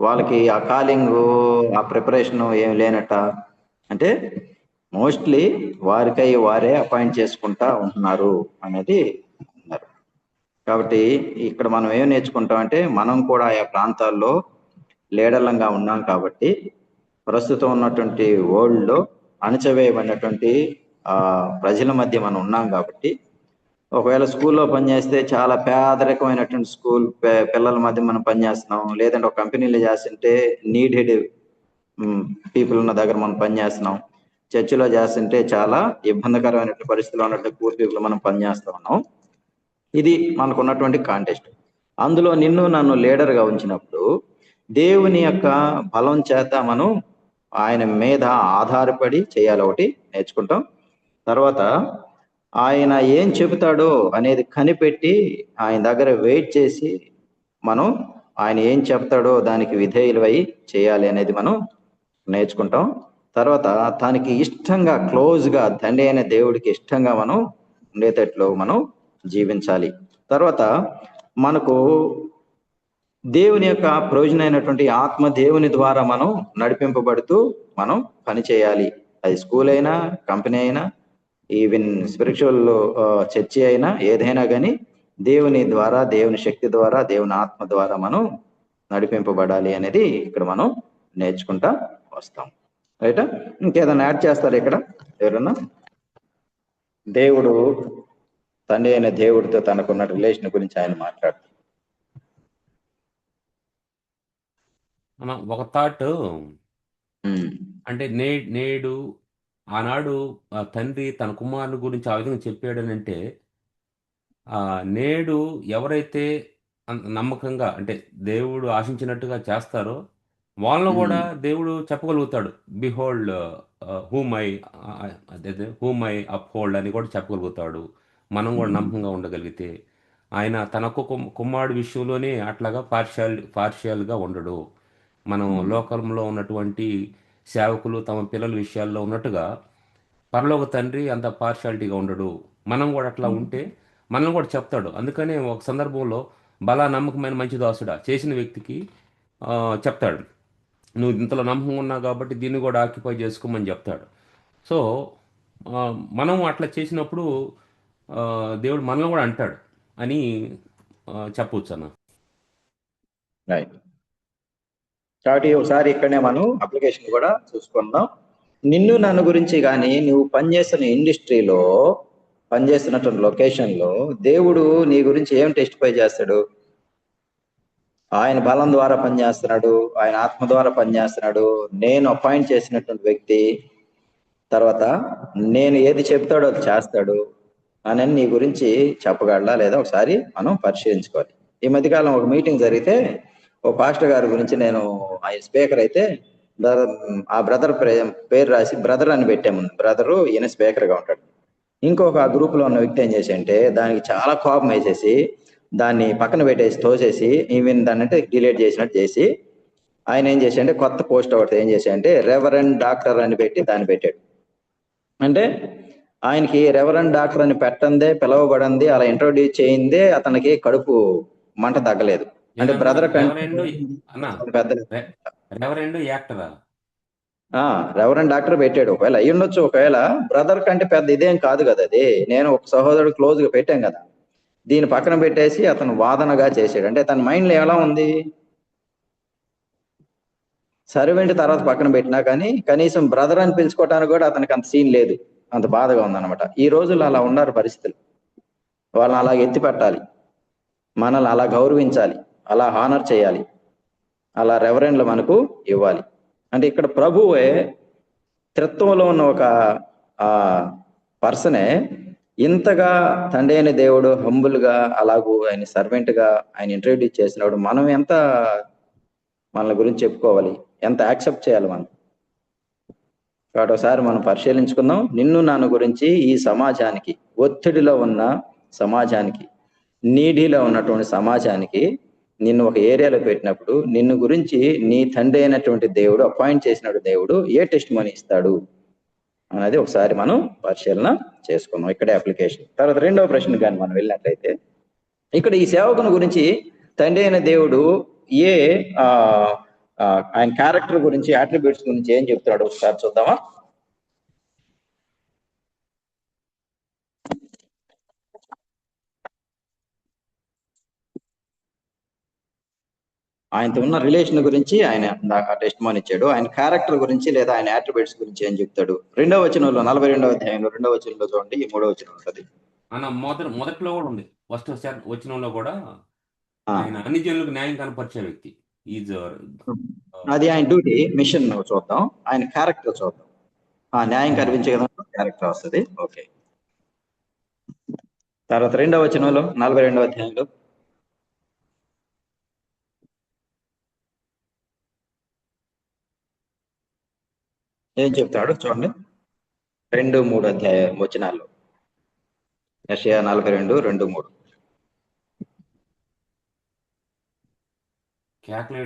వాళ్ళకి ఆ కాలింగ్ ఆ ప్రిపరేషన్ ఏం లేనట్ట. అంటే మోస్ట్లీ వారికై వారే అపాయింట్ చేసుకుంటా ఉంటున్నారు అనేది ఉన్నారు. కాబట్టి ఇక్కడ మనం ఏం నేర్చుకుంటాం అంటే, మనం కూడా ఆయా ప్రాంతాల్లో లీడర్లంగా ఉన్నాం కాబట్టి, ప్రస్తుతం ఉన్నటువంటి వరల్డ్లో అణచివేయబడినటువంటి ప్రజల మధ్య మనం ఉన్నాం కాబట్టి, ఒకవేళ స్కూల్లో పనిచేస్తే చాలా పేదరికమైనటువంటి స్కూల్ పిల్లల మధ్య మనం పనిచేస్తున్నాం, లేదంటే ఒక కంపెనీలో చేస్తుంటే నీడెడ్ పీపుల్ ఉన్న దగ్గర మనం పనిచేస్తున్నాం, చర్చిలో చేస్తుంటే చాలా ఇబ్బందికరమైనటువంటి పరిస్థితుల్లో ఉన్నటువంటి పూర్ పీపుల్ మనం పనిచేస్తూ ఉన్నాం. ఇది మనకు ఉన్నటువంటి కాంటెస్ట్. అందులో నిన్ను నన్ను లీడర్గా ఉంచినప్పుడు దేవుని యొక్క బలం చేత మనం ఆయన మీద ఆధారపడి చేయాలి. ఒకటి నేర్చుకుంటాం. తర్వాత ఆయన ఏం చెబుతాడో అనేది కనిపెట్టి ఆయన దగ్గర వెయిట్ చేసి మనం ఆయన ఏం చెప్తాడో దానికి విధేయులై చేయాలి అనేది మనం నేర్చుకుంటాం. తర్వాత తనకి ఇష్టంగా క్లోజ్గా తండ్రి అయిన దేవుడికి ఇష్టంగా మనం ఉండేటట్లు మనం జీవించాలి. తర్వాత మనకు దేవుని యొక్క ప్రయోజనమైనటువంటి ఆత్మ దేవుని ద్వారా మనం నడిపింపబడుతూ మనం పని చేయాలి. అది స్కూల్ అయినా, కంపెనీ అయినా, ఈవెన్ స్పిరిచువల్ చర్చి అయినా, ఏదైనా కానీ దేవుని ద్వారా, దేవుని శక్తి ద్వారా, దేవుని ఆత్మ ద్వారా మనం నడిపింపబడాలి అనేది ఇక్కడ మనం నేర్చుకుంటా వస్తాం. రైటా? ఇంకేదైనా యాడ్ చేస్తారు ఇక్కడ ఎవరన్నా? దేవుడు తండ్రి అయిన దేవుడితో తనకున్న రిలేషన్ గురించి ఆయన మాట్లాడుతారు. ఒక థాట్ అంటే నేడు ఆనాడు తండ్రి తన కుమారుని గురించి ఆ విధంగా చెప్పాడని అంటే, నేడు ఎవరైతే నమ్మకంగా అంటే దేవుడు ఆశించినట్టుగా చేస్తారో వాళ్ళను కూడా దేవుడు చెప్పగలుగుతాడు. బిహోల్డ్ హూమ్ ఐ అప్హోల్డ్ అని కూడా చెప్పగలుగుతాడు. మనం కూడా నమ్మకంగా ఉండగలిగితే, ఆయన తన కుమారుడు విషయంలోనే అట్లాగా పార్షియల్గా ఉండడు. మనం లోకంలో ఉన్నటువంటి సేవకులు తమ పిల్లల విషయాల్లో ఉన్నట్టుగా పరలోక తండ్రి అంత పార్షాలిటీగా ఉండడు. మనం కూడా అట్లా ఉంటే మనం కూడా చెప్తాడు. అందుకనే ఒక సందర్భంలో బలా నమ్మకమైన మంచి దాసుడా చేసిన వ్యక్తికి చెప్తాడు, నువ్వు ఇంతలో నమ్మకం ఉన్నావు కాబట్టి దీన్ని కూడా ఆక్యుపై చేసుకోమని చెప్తాడు. సో మనం అట్లా చేసినప్పుడు దేవుడు మనల్ని కూడా అంటాడు అని చెప్పవచ్చు అన్న. రైట్. కాబట్టి ఒకసారి ఇక్కడనే మనం అప్లికేషన్ కూడా చూసుకుందాం. నిన్ను నన్ను గురించి కానీ నువ్వు పనిచేస్తున్న ఇండస్ట్రీలో పనిచేస్తున్నటువంటి లొకేషన్ లో దేవుడు నీ గురించి ఏం టెస్టిఫై చేస్తాడు? ఆయన బలం ద్వారా పనిచేస్తున్నాడు, ఆయన ఆత్మ ద్వారా పనిచేస్తున్నాడు, నేను అపాయింట్ చేసినటువంటి వ్యక్తి, తర్వాత నేను ఏది చెప్తాడో అది చేస్తాడు అని నీ గురించి చెప్పగలడా లేదా ఒకసారి మనం పరిశీలించుకోవాలి. ఈ మధ్యకాలం ఒక మీటింగ్ జరిగితే ఓ పాస్టర్ గారి గురించి నేను ఆయన స్పీకర్ అయితే ఆ బ్రదర్ పేరు రాసి బ్రదర్ అని పెట్టాము. బ్రదరు ఈయన స్పీకర్ గా ఉంటాడు. ఇంకొక గ్రూప్ లో ఉన్న వ్యక్తి ఏం చేసి అంటే దానికి చాలా కోపం వేసేసి దాన్ని పక్కన పెట్టేసి తోసేసి ఈవెన్ దాన్ని అంటే డిలీట్ చేసినట్టు చేసి ఆయన ఏం చేసి అంటే కొత్త పోస్ట్ ఒకటి ఏం చేసి అంటే రెవరెండ్ డాక్టర్ అని పెట్టి దాన్ని పెట్టాడు. అంటే ఆయనకి రెవరెండ్ డాక్టర్ అని పెట్టందే, పిలవబడింది, అలా ఇంట్రొడ్యూస్ చేయిందే అతనికి కడుపు మంట తగ్గలేదు. అంటే బ్రదర్ రెవరెండ్ యాక్టరా? రెవరెండ్ డాక్టర్ పెట్టాడు. ఒకవేళ అయ్యి ఉండొచ్చు, ఒకవేళ బ్రదర్ కంటే పెద్ద ఇదేం కాదు కదా అది. నేను ఒక సహోదరుడు క్లోజ్ గా పెట్టాం కదా, దీన్ని పక్కన పెట్టేసి అతను వాదనగా చేసాడు. అంటే తన మైండ్ లో ఎలా ఉంది? సర్వెంట్ తర్వాత పక్కన పెట్టినా కానీ కనీసం బ్రదర్ అని పిలుచుకోవటానికి కూడా అతనికి అంత సీన్ లేదు, అంత బాధగా ఉందన్నమాట. ఈ రోజుల్లో అలా ఉన్నారు పరిస్థితులు. వాళ్ళని అలా ఎత్తి పెట్టాలి, మనల్ని అలా గౌరవించాలి, అలా హానర్ చేయాలి, అలా రెవరెండ్లు మనకు ఇవ్వాలి. అంటే ఇక్కడ ప్రభువే త్రిత్వంలో ఉన్న ఒక పర్సనే ఇంతగా తండ్రి అయిన దేవుడు హంబుల్ గా అలాగూ ఆయన సర్వెంట్ గా ఆయన ఇంట్రడ్యూస్ చేసినప్పుడు మనం ఎంత మన గురించి చెప్పుకోవాలి, ఎంత యాక్సెప్ట్ చేయాలి మనం. కాబట్టి ఒకసారి మనం పరిశీలించుకుందాం. నిన్ను నన్ను గురించి ఈ సమాజానికి, ఒత్తిడిలో ఉన్న సమాజానికి, నీడీలో ఉన్నటువంటి సమాజానికి నిన్ను ఒక ఏరియాలో పెట్టినప్పుడు నిన్ను గురించి నీ తండ్రి అయినటువంటి దేవుడు, అపాయింట్ చేసినటువంటి దేవుడు ఏ టెస్ట్ మనీ ఇస్తాడు అనేది ఒకసారి మనం పరిశీలన చేసుకుందాం. ఇక్కడే అప్లికేషన్. తర్వాత రెండవ ప్రశ్న కానీ మనం వెళ్ళినట్లయితే ఇక్కడ ఈ సేవకుని గురించి తండ్రి అయిన దేవుడు ఏ ఆయన క్యారెక్టర్ గురించి, అట్రిబ్యూట్స్ గురించి ఏం చెప్తాడు ఒకసారి చూద్దామా? ఆయనతో ఉన్న రిలేషన్ గురించి ఆయన టెస్ట్ మోన్ ఇచ్చాడు. ఆయన క్యారెక్టర్ గురించి లేదా ఆయన అట్రిబ్యూట్స్ గురించి ఏం చెప్తాడు? 2వ వచనంలో 42వ అధ్యాయంలో 2వ వచనంలో చూడండి, ఈ 3వ వచనం ఉంటుంది. మొదట్లో కూడా ఉంది. ఫస్ట్ వచనంలో కూడా ఆయన అన్ని జనులకు న్యాయం కనపరిచే వ్యక్తి. అది ఆయన డ్యూటీ, మిషన్ చూద్దాం. ఆయన క్యారెక్టర్ చూద్దాం. న్యాయం కనిపించే కదా క్యారెక్టర్ వస్తుంది. ఓకే. తర్వాత 2వ వచనంలో 42వ అధ్యాయంలో ఏం చెప్తాడు చూడండి. 2-3 అధ్యాయ వచనాల్లో యెషయా 42:2-3.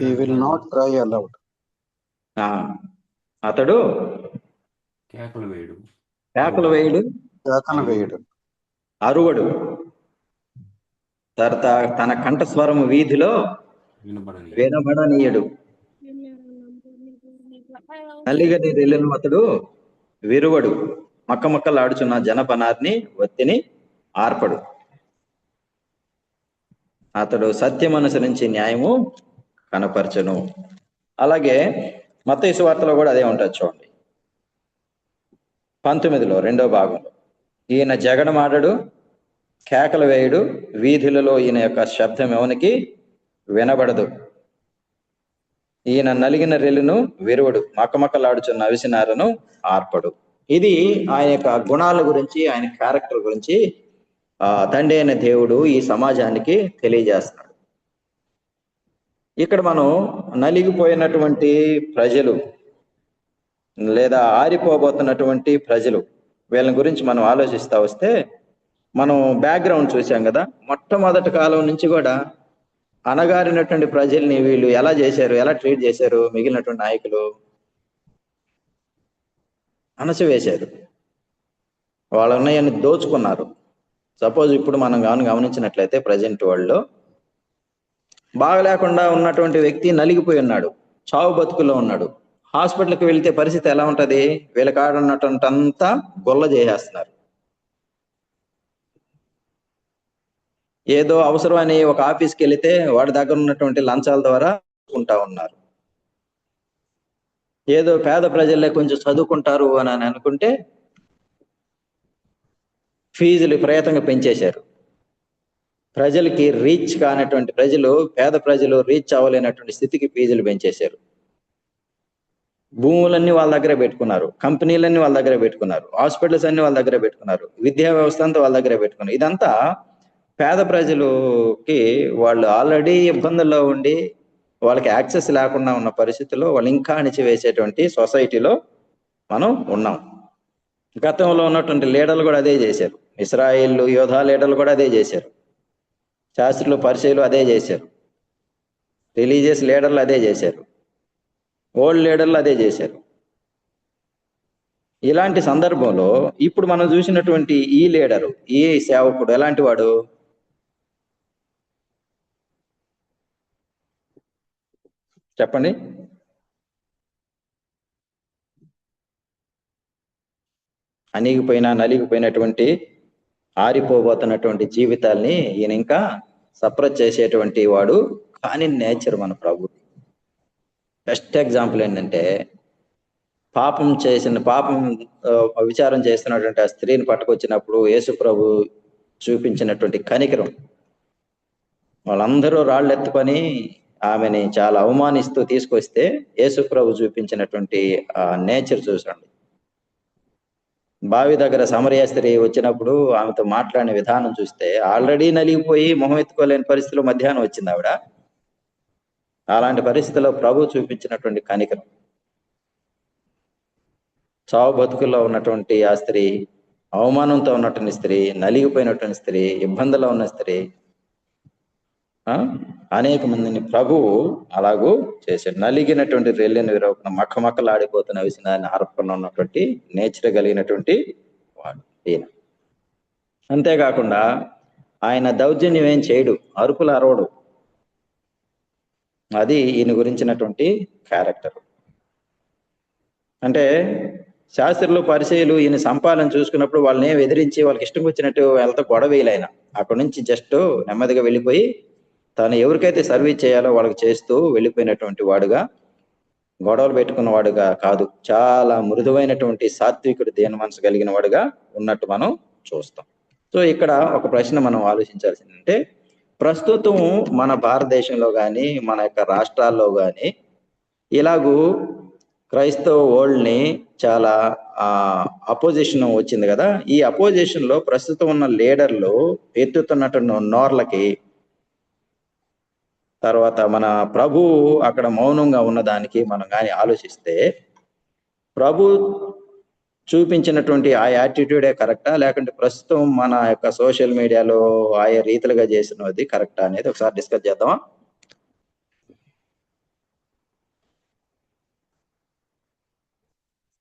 He will not cry aloud. అతడు కేకలు వేయడు, కేకలు వేయడు, అరువడు, తర్వాత తన కంఠస్వరము వీధిలో వినబడనీయడు, నల్లిగని రెల్లును అతడు విరువడు, మక్కమక్కలాడుచున్న జనపనార్ని ఒత్తిని ఆర్పడు, అతడు సత్యం అనుసరించి న్యాయము కనపరచను. అలాగే మత్తయి సువార్తలో కూడా అదే ఉంటుంది చూడండి. 19లో 2వ భాగంలో ఈయన జగడమాడడు, కేకలు వేయుడు, వీధులలో ఈయన యొక్క శబ్దం ఎవనికి వినబడదు, ఈయన నలిగిన రెల్లును విరువడు, మక్కమక్కలాడుచున్న అవిసినారను ఆర్పడు. ఇది ఆయన యొక్క గుణాల గురించి, ఆయన క్యారెక్టర్ గురించి తండ్రి అయిన దేవుడు ఈ సమాజానికి తెలియజేస్తున్నాడు. ఇక్కడ మనం నలిగిపోయినటువంటి ప్రజలు లేదా ఆరిపోబోతున్నటువంటి ప్రజలు, వీళ్ళ గురించి మనం ఆలోచిస్తా వస్తే మనం బ్యాక్గ్రౌండ్ చూసాం కదా. మొట్టమొదటి కాలం నుంచి కూడా అణగారినటువంటి ప్రజల్ని వీళ్ళు ఎలా చేశారు, ఎలా ట్రీట్ చేశారు? మిగిలినటువంటి నాయకులు అణచివేశారు, వాళ్ళ ఉన్నాయని దోచుకున్నారు. సపోజ్ ఇప్పుడు మనం గమనించినట్లయితే ప్రజెంట్ వరల్డ్ లో బాగలేకుండా ఉన్నటువంటి వ్యక్తి నలిగిపోయి ఉన్నాడు, చావు బతుకుల్లో ఉన్నాడు. హాస్పిటల్కి వెళ్తే పరిస్థితి ఎలా ఉంటది? వీళ్ళ కాడ ఉన్నటువంటి అంతా గొల్ల చేసేస్తున్నారు. ఏదో అవసరమని ఒక ఆఫీస్కి వెళితే వాడి దగ్గర ఉన్నటువంటి లంచాల ద్వారా ఉంటా ఉన్నారు. ఏదో పేద ప్రజలే కొంచెం చదువుకుంటారు అని అనుకుంటే ఫీజులు విపరీతంగా పెంచేశారు. ప్రజలకి రీచ్ కానటువంటి పేద ప్రజలు రీచ్ అవ్వలేనటువంటి స్థితికి ఫీజులు పెంచేశారు. భూములన్నీ వాళ్ళ దగ్గరే పెట్టుకున్నారు, కంపెనీలన్నీ వాళ్ళ దగ్గరే పెట్టుకున్నారు, హాస్పిటల్స్ అన్ని వాళ్ళ దగ్గరే పెట్టుకున్నారు, విద్యా వ్యవస్థ అంతా వాళ్ళ దగ్గరే పెట్టుకున్నారు. ఇదంతా పేద ప్రజలకి వాళ్ళు ఆల్రెడీ ఇబ్బందుల్లో ఉండి వాళ్ళకి యాక్సెస్ లేకుండా ఉన్న పరిస్థితుల్లో వాళ్ళు ఇంకా అణిచివేసేటువంటి సొసైటీలో మనం ఉన్నాం. గతంలో ఉన్నటువంటి లీడర్లు కూడా అదే చేశారు. ఇస్రాయేల్ యోధా లీడర్లు కూడా అదే చేశారు. శాస్త్రులు పరిచయులు అదే చేశారు. రిలీజియస్ లీడర్లు అదే చేశారు. ఓల్డ్ లీడర్లు అదే చేశారు. ఇలాంటి సందర్భంలో ఇప్పుడు మనం చూసినటువంటి ఈ లీడరు, ఈ సేవకుడు ఎలాంటి వాడు? చెప్పండి. నలిగిపోయినటువంటి ఆరిపోబోతున్నటువంటి జీవితాల్ని ఈయన ఇంకా సప్రెస్ చేసేటువంటి వాడు కానీ నేచర్ మన ప్రభు. బెస్ట్ ఎగ్జాంపుల్ ఏంటంటే పాపం విచారం చేస్తున్నటువంటి ఆ స్త్రీని పట్టుకొచ్చినప్పుడు యేసు ప్రభు చూపించినటువంటి కనికరం, వాళ్ళందరూ రాళ్ళు ఎత్తుకొని ఆమెని చాలా అవమానిస్తూ తీసుకొస్తే యేసు ప్రభు చూపించినటువంటి ఆ నేచర్ చూసండి. బావి దగ్గర సమరయ స్త్రీ వచ్చినప్పుడు ఆమెతో మాట్లాడిన విధానం చూస్తే ఆల్రెడీ నలిగిపోయి మొహం ఎత్తుకోలేని పరిస్థితిలో మధ్యాహ్నం వచ్చింది ఆవిడ. అలాంటి పరిస్థితుల్లో ప్రభు చూపించినటువంటి కనికరం, చావు బతుకుల్లో ఉన్నటువంటి ఆ స్త్రీ, అవమానంతో ఉన్నటువంటి స్త్రీ, నలిగిపోయినటువంటి స్త్రీ, ఇబ్బందుల్లో ఉన్న స్త్రీ, అనేక మందిని ప్రభువు అలాగూ చేశాడు. నలిగినటువంటి రెల్లిని విరవకుండా మక్కలాడిపోతున్న విషయాన్ని ఆర్పణ ఉన్నటువంటి నేచర్ కలిగినటువంటి వాడు ఈయన. అంతేకాకుండా ఆయన దౌర్జన్యం ఏం చేయడు, అరుపులు అరవడు. అది ఈయన గురించినటువంటి క్యారెక్టర్. అంటే శాస్త్రులు పరిచయులు ఈయన సంపాదన చూసుకున్నప్పుడు వాళ్ళని ఎదిరించి వాళ్ళకి ఇష్టం వచ్చినట్టు వాళ్ళతో గొడవేయాలి. ఆయన అక్కడి నుంచి జస్ట్ నెమ్మదిగా వెళ్ళిపోయి తను ఎవరికైతే సర్వీస్ చేయాలో వాళ్ళకి చేస్తూ వెళ్ళిపోయినటువంటి వాడుగా, గొడవలు పెట్టుకున్న వాడుగా కాదు, చాలా మృదువైనటువంటి సాత్వికుడు, దేని మనసు కలిగిన వాడుగా ఉన్నట్టు మనం చూస్తాం. సో ఇక్కడ ఒక ప్రశ్న మనం ఆలోచించాల్సిందంటే, ప్రస్తుతం మన భారతదేశంలో కానీ మన యొక్క రాష్ట్రాల్లో కానీ ఇలాగూ క్రైస్తవ వరల్డ్ని చాలా అపోజిషన్ వచ్చింది కదా. ఈ అపోజిషన్ లో ప్రస్తుతం ఉన్న లీడర్లు ఎత్తుతున్నటువంటి నోర్లకి, తర్వాత మన ప్రభు అక్కడ మౌనంగా ఉన్నదానికి మనం కానీ ఆలోచిస్తే, ప్రభు చూపించినటువంటి ఆ యాటిట్యూడే కరెక్టా, లేకుంటే ప్రస్తుతం మన యొక్క సోషల్ మీడియాలో ఆయా రీతిలుగా చేసినది కరెక్టా అనేది ఒకసారి డిస్కస్ చేద్దామా?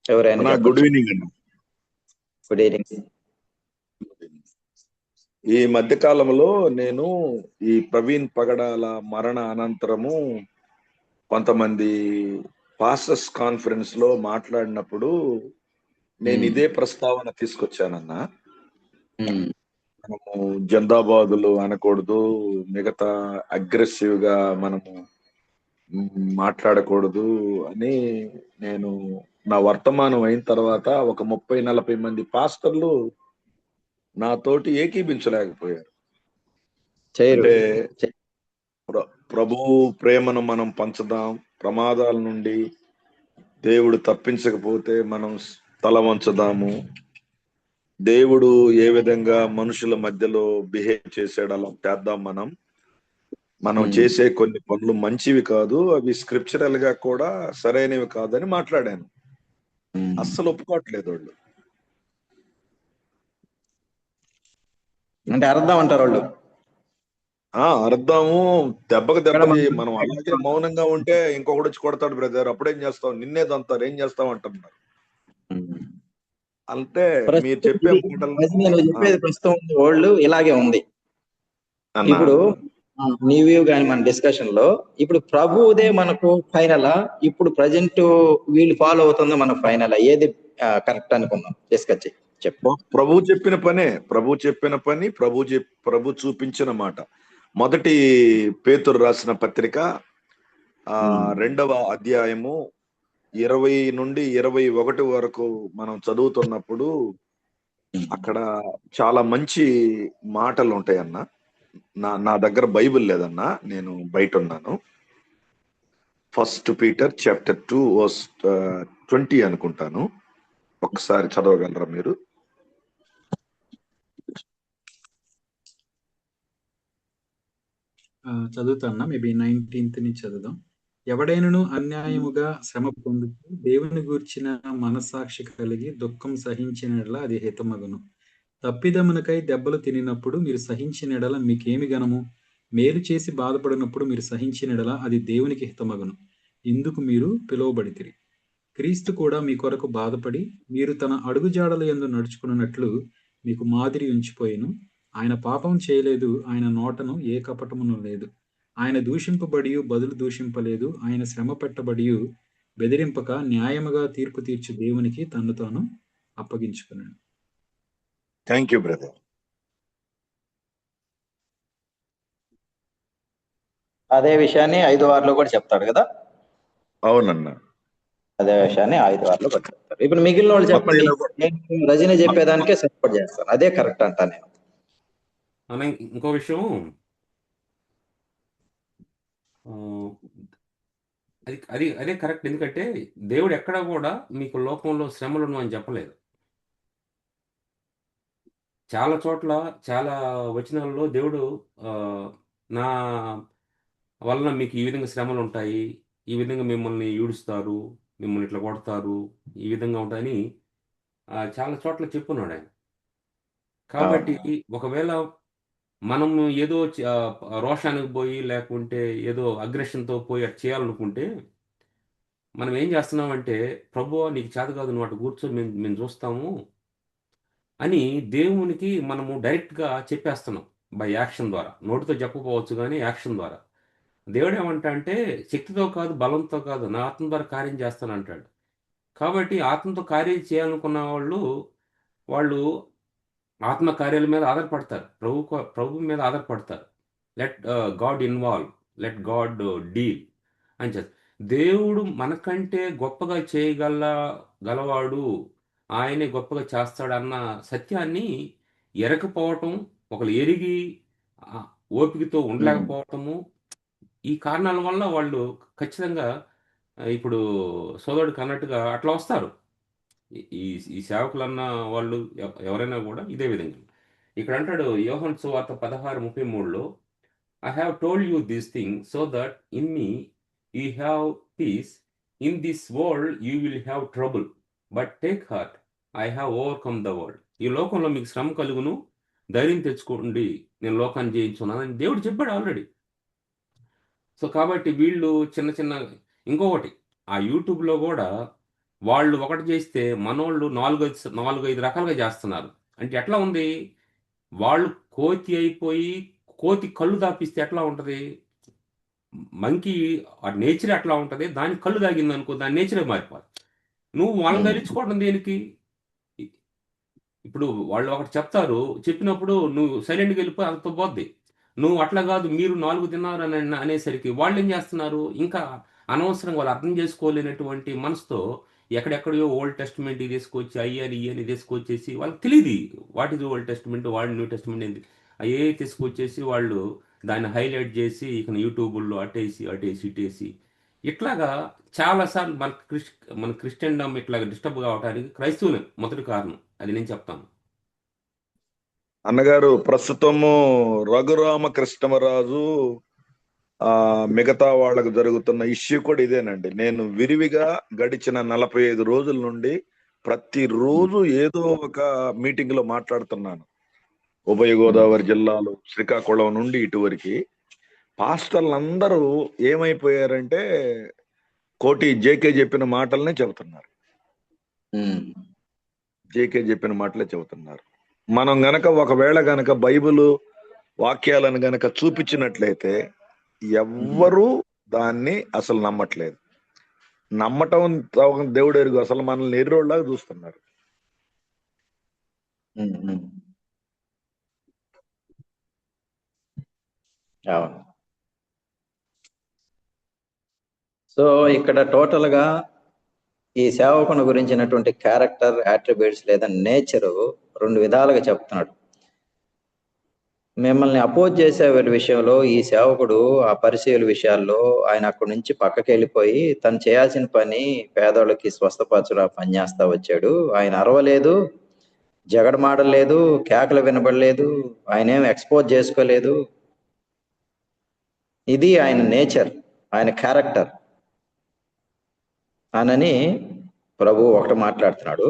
ఎవరైనా? గుడ్ ఈవినింగ్ అండి. Good evening. ఈ మధ్య కాలంలో నేను ఈ ప్రవీణ్ పగడాల మరణ అనంతరము కొంతమంది పాస్టర్స్ కాన్ఫరెన్స్ లో మాట్లాడినప్పుడు నేను ఇదే ప్రస్తావన తీసుకొచ్చానన్నా. మనము జందాబాదులు అనకూడదు, మిగతా అగ్రెసివ్ గా మనము మాట్లాడకూడదు అని నేను నా వర్తమానం అయిన తర్వాత ఒక 30-40 మంది పాస్టర్లు నాతోటి ఏకీభించలేకపోయారు. అంటే ప్రభు ప్రేమను మనం పంచుదాం, ప్రమాదాల నుండి దేవుడు తప్పించకపోతే మనం తల వంచుదాము, దేవుడు ఏ విధంగా మనుషుల మధ్యలో బిహేవ్ చేశాడు అలా చేద్దాం, మనం చేసే కొన్ని పనులు మంచివి కాదు, అవి స్క్రిప్చరల్ గా కూడా సరైనవి కాదని మాట్లాడాను. అస్సలు ఒప్పుకోవట్లేదు వాళ్ళు. అంటే అర్థం అంటారు వాళ్ళు. అర్థము దెబ్బకి దెబ్బకి మనం అలాగే మౌనంగా ఉంటే ఇంకొకటి వచ్చి కొడతాడు, బ్రదర్ అప్పుడేం చేస్తావు, నిన్నేదంతారు, ఏం చేస్తావు అంటున్నారు. అంటే మీరు చెప్పే చెప్పేది ప్రస్తుతం వరల్డ్ ఇలాగే ఉంది. ఇప్పుడు నీ వ్యూ కానీ మన డిస్కషన్ లో ఇప్పుడు ప్రభువుదే మనకు ఫైనలా, ఇప్పుడు ప్రజెంట్ వీళ్ళు ఫాలో అవుతుందో మనకు ఫైనలా, ఏది కరెక్ట్ అనుకుందాం డిస్కస్ చెప్పు. ప్రభు చెప్పిన పని, ప్రభు చూపించిన మాట. మొదటి పేతురు రాసిన పత్రిక 2వ అధ్యాయము 20 నుండి 21 వరకు మనం చదువుతున్నప్పుడు అక్కడ చాలా మంచి మాటలు ఉంటాయన్న. నా దగ్గర బైబిల్ లేదన్నా, నేను బయట ఉన్నాను. 1 పీటర్ చాప్టర్ 2 వర్స్ 20 అనుకుంటాను. ఒకసారి చదవగలరా మీరు? చదువుతాన్నా, మేబీ 19th నుంచి చదువుదాం. ఎవడైనను అన్యాయముగా శ్రమ పొందుతూ దేవుని గూర్చిన మనస్సాక్షి కలిగి దుఃఖం సహించినట్లా అది హితమగును. తప్పిదమునకై దెబ్బలు తినినప్పుడు మీరు సహించినడల మీకేమి గనము? మేలు చేసి బాధపడినప్పుడు మీరు సహించినడల అది దేవునికి హితమగును. ఇందుకు మీరు పిలువబడితిరి. క్రీస్తు కూడా మీ కొరకు బాధపడి మీరు తన అడుగుజాడల యందు నడుచుకున్నట్లు మీకు మాదిరి ఉంచిపోయిను. ఆయన పాపం చేయలేదు, ఆయన నోటను ఏ కపటమును లేదు. ఆయన దూషింపబడి బదులు దూషింపలేదు. ఆయన శ్రమ పెట్టబడి బెదిరింపక న్యాయముగా తీర్పు తీర్చు దేవునికి తన్ను తాను అప్పగించుకున్నాడు. Thank you brother. అదే విషయాన్ని 5:6 కూడా చెప్తాడు కదా. అవునన్నా. అదే విషయాన్ని 5:6 కూడా చెప్తాడు. ఇప్పుడు మిగిలిన వాళ్ళు చెప్పండి. నేను రజని చెప్పేదానికే సపోర్ట్ చేస్తాను. అదే కరెక్ట్ అంటా నేను. అనే ఇంకో విషయం, ఆ, అదే కరెక్ట్. ఎందుకంటే దేవుడు ఎక్కడ కూడా మీకు లోకంలో శ్రమలను అని చెప్పలేదు. చాలా చోట్ల, చాలా వచనాల్లో దేవుడు ఆ, నా వలన మీకు ఈ విధంగా శ్రమలు ఉంటాయి, ఈ విధంగా మిమ్మల్ని ఈడుస్తారు, మిమ్మల్ని ఇట్లా కొడతారు, ఈ విధంగా ఉంటాయని చాలా చోట్ల చెప్పున్నాడు ఆయన. కాబట్టి ఒకవేళ మనం ఏదో రోషానికి పోయి లేకుంటే ఏదో అగ్రెషన్తో పోయి అటు చేయాలనుకుంటే మనం ఏం చేస్తున్నామంటే, ప్రభువా నీకు చేత కాదు, నువ్వు అటు కూర్చొని మేము చూస్తాము అని దేవునికి మనము డైరెక్ట్గా చెప్పేస్తున్నాం. బై యాక్షన్ ద్వారా. నోటితో చెప్పకపోవచ్చు కానీ యాక్షన్ ద్వారా. దేవుడు ఏమంటా అంటే, శక్తితో కాదు బలంతో కాదు నా ఆత్మ ద్వారా కార్యం చేస్తాను అంటాడు. కాబట్టి ఆత్మతో కార్యం చేయాలనుకున్న వాళ్ళు ఆత్మ కార్యాల మీద ఆధారపడతారు, ప్రభు మీద ఆధారపడతారు. Let God involve, let God deal అని చెప్పి. దేవుడు మనకంటే గొప్పగా గలవాడు, ఆయనే గొప్పగా చేస్తాడన్న సత్యాన్ని ఎరకపోవటం, ఒకరు ఎరిగి ఓపికతో ఉండలేకపోవటము, ఈ కారణాల వల్ల వాళ్ళు ఖచ్చితంగా ఇప్పుడు సోదరుడికి అన్నట్టుగా అట్లా వస్తారు. ఈ ఈ సేవకులన్న వాళ్ళు ఎవరైనా కూడా ఇదే విధంగా. ఇక్కడ అంటాడు యోహాను సువార్త 16:33లో, I have told you this thing so that in me you have peace. In this world you will have trouble, but take heart, I have overcome the world. ఈ లోకంలో మీకు శ్రమ కలుగును, ధైర్యం తెచ్చుకోండి, నేను లోకాన్ని జయించున్నానని దేవుడు చెప్పాడు ఆల్రెడీ. సో కాబట్టి వీళ్ళు చిన్న చిన్న, ఇంకొకటి ఆ యూట్యూబ్లో కూడా వాళ్ళు ఒకటి చేస్తే మనోళ్ళు 4-5 రకాలుగా చేస్తున్నారు. అంటే ఎట్లా ఉంది, వాళ్ళు కోతి అయిపోయి కోతి కళ్ళు దాపిస్తే ఎట్లా ఉంటుంది, మంకీ ఆ నేచర్ ఎట్లా ఉంటుంది, దాని కళ్ళు తాగింది అనుకో దాని నేచరే మారిపోదు. నువ్వు వాళ్ళని ధరించుకోవడం దేనికి? ఇప్పుడు వాళ్ళు ఒకటి చెప్తారు, చెప్పినప్పుడు నువ్వు సైలెంట్గా వెళ్ళిపోయి అంత పోద్ది. నువ్వు అట్లా కాదు, మీరు 4 తిన్నారు అని అనేసరికి వాళ్ళు ఏం చేస్తున్నారు, ఇంకా అనవసరంగా వాళ్ళు అర్థం చేసుకోలేనటువంటి మనసుతో ఎక్కడెక్కడో ఓల్డ్ టెస్ట్మెంట్ తీసుకొచ్చి ఇయని తీసుకొచ్చేసి వాళ్ళకి తెలియదు వాట్ ఈజ్ ఓల్డ్ టెస్ట్మెంట్, వాడి న్యూ టెస్ట్మెంట్ ఏంది, అయ్యే తీసుకొచ్చేసి వాళ్ళు దాన్ని హైలైట్ చేసి ఇక యూట్యూబుల్లో అటేసి ఇటేసి ఇట్లాగా చాలాసార్లు మన క్రిస్టియన్డమ్ ఇట్లా డిస్టర్బ్ కావడానికి క్రైస్తవులే మొదటి కారణం. అది నేను చెప్తాను. అన్నగారు, ప్రస్తుతము రఘురామకృష్ణమరాజు మిగతా వాళ్ళకు జరుగుతున్న ఇష్యూ కూడా ఇదేనండి. నేను విరివిగా గడిచిన 45 రోజుల నుండి ప్రతిరోజు ఏదో ఒక మీటింగ్ లో మాట్లాడుతున్నాను. ఉభయ గోదావరి జిల్లాలో శ్రీకాకుళం నుండి ఇటువరకు పాస్టర్లందరూ ఏమైపోయారంటే కోటి జేకే చెప్పిన మాటలనే చెబుతున్నారు. జేకే చెప్పిన మాటలే చెబుతున్నారు. మనం గనక ఒకవేళ గనక బైబిల్ వాక్యాలను గనక చూపించినట్లయితే ఎవ్వరూ దాన్ని అసలు నమ్మట్లేదు. నమ్మటం దేవుడు ఎరుగు, అసలు మనల్ని ఎర్రోళ్ళలాగా చూస్తున్నారు. అవును. సో ఇక్కడ టోటల్ గా ఈ సేవకుని గురించినటువంటి క్యారెక్టర్ యాట్రిబ్యూట్స్ లేదా నేచరు 2 విధాలుగా చెప్తున్నాడు. మిమ్మల్ని అపోజ్ చేసే విషయంలో ఈ సేవకుడు ఆ పరిచయుల విషయాల్లో ఆయన అక్కడి నుంచి పక్కకి వెళ్ళిపోయి తను చేయాల్సిన పని పేదోళ్ళకి స్వస్థపరచడం పని చేస్తా వచ్చాడు. ఆయన అరవలేదు, జగడమాడలేదు, కేకలు వినబడలేదు, ఆయన ఏం ఎక్స్పోజ్ చేసుకోలేదు. ఇది ఆయన నేచర్, ఆయన క్యారెక్టర్ అనని ప్రభు ఒకటి మాట్లాడుతున్నాడు.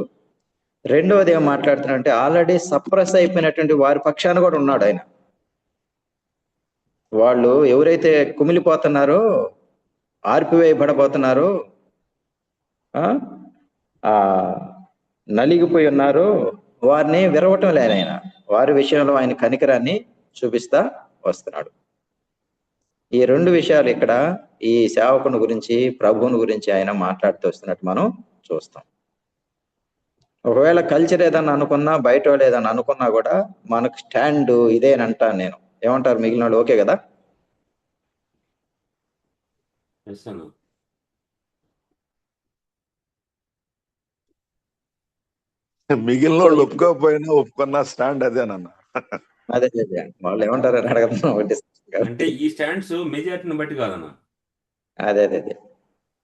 రెండవది ఏం మాట్లాడుతున్నాడు అంటే ఆల్రెడీ సప్రెస్ అయిపోయినటువంటి వారి పక్షాన కూడా ఉన్నాడు ఆయన. వాళ్ళు ఎవరైతే కుమిలిపోతున్నారో, ఆర్పివేయబడబోతున్నారో, నలిగిపోయి ఉన్నారో వారిని విరవటం లేదు ఆయన. వారి విషయంలో ఆయన కనికరాన్ని చూపిస్తా వస్తున్నాడు. ఈ 2 విషయాలు ఇక్కడ ఈ సేవకుని గురించి, ప్రభువుని గురించి ఆయన మాట్లాడుతూ వస్తున్నట్టు మనం చూస్తాం. ఒకవేళ కల్చర్ ఏదన్నా అనుకున్నా, బయట వాళ్ళు ఏదన్నా అనుకున్నా కూడా మనకు స్టాండ్ ఇదేనంటాను నేను. ఏమంటారు మిగిలిన వాళ్ళు? ఓకే కదా? మిగిలిన వాళ్ళు ఒప్పుకోకపోయినా ఒప్పుకున్న స్టాండ్ అదేనన్న. అదే వాళ్ళు ఏమంటారు అని అడగదాం. అంటే ఈ స్టాండ్స్ మెజారిటీని బట్టి కాదన్న. అదే అదే అదే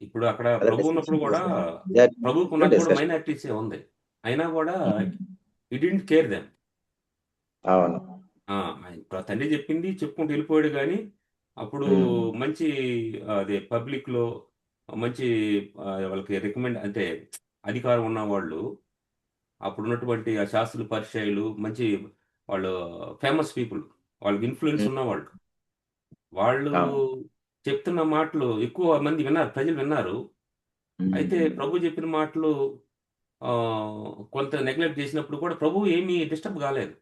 ఇప్పుడు అక్కడ ప్రభు ఉన్నప్పుడు కూడా, ప్రభుకు ఉన్నప్పుడు కూడా మైనారిటీసే ఉంది. అయినా కూడా ఇట్ డిడ్ంట్ కేర్ దెమ్. అవును, తండ్రి చెప్పింది చెప్పుకుంటూ వెళ్ళిపోయాడు. కానీ అప్పుడు మంచి అదే పబ్లిక్ లో మంచి వాళ్ళకి రికమెండ్ అంటే అధికారం ఉన్న వాళ్ళు, అప్పుడు ఉన్నటువంటి ఆ శాస్త్రులు, పరిచయాలు, మంచి వాళ్ళు ఫేమస్ పీపుల్, వాళ్ళకి ఇన్ఫ్లుయెన్స్ ఉన్నవాళ్ళు, వాళ్ళు చెప్తున్న మాటలు ఎక్కువ మంది విన్నారు, ప్రజలు విన్నారు. అయితే ప్రభు చెప్పిన మాటలు కొంత నెగ్లెక్ట్ చేసినప్పుడు కూడా ప్రభు ఏమీ డిస్టర్బ్ కాలేదు.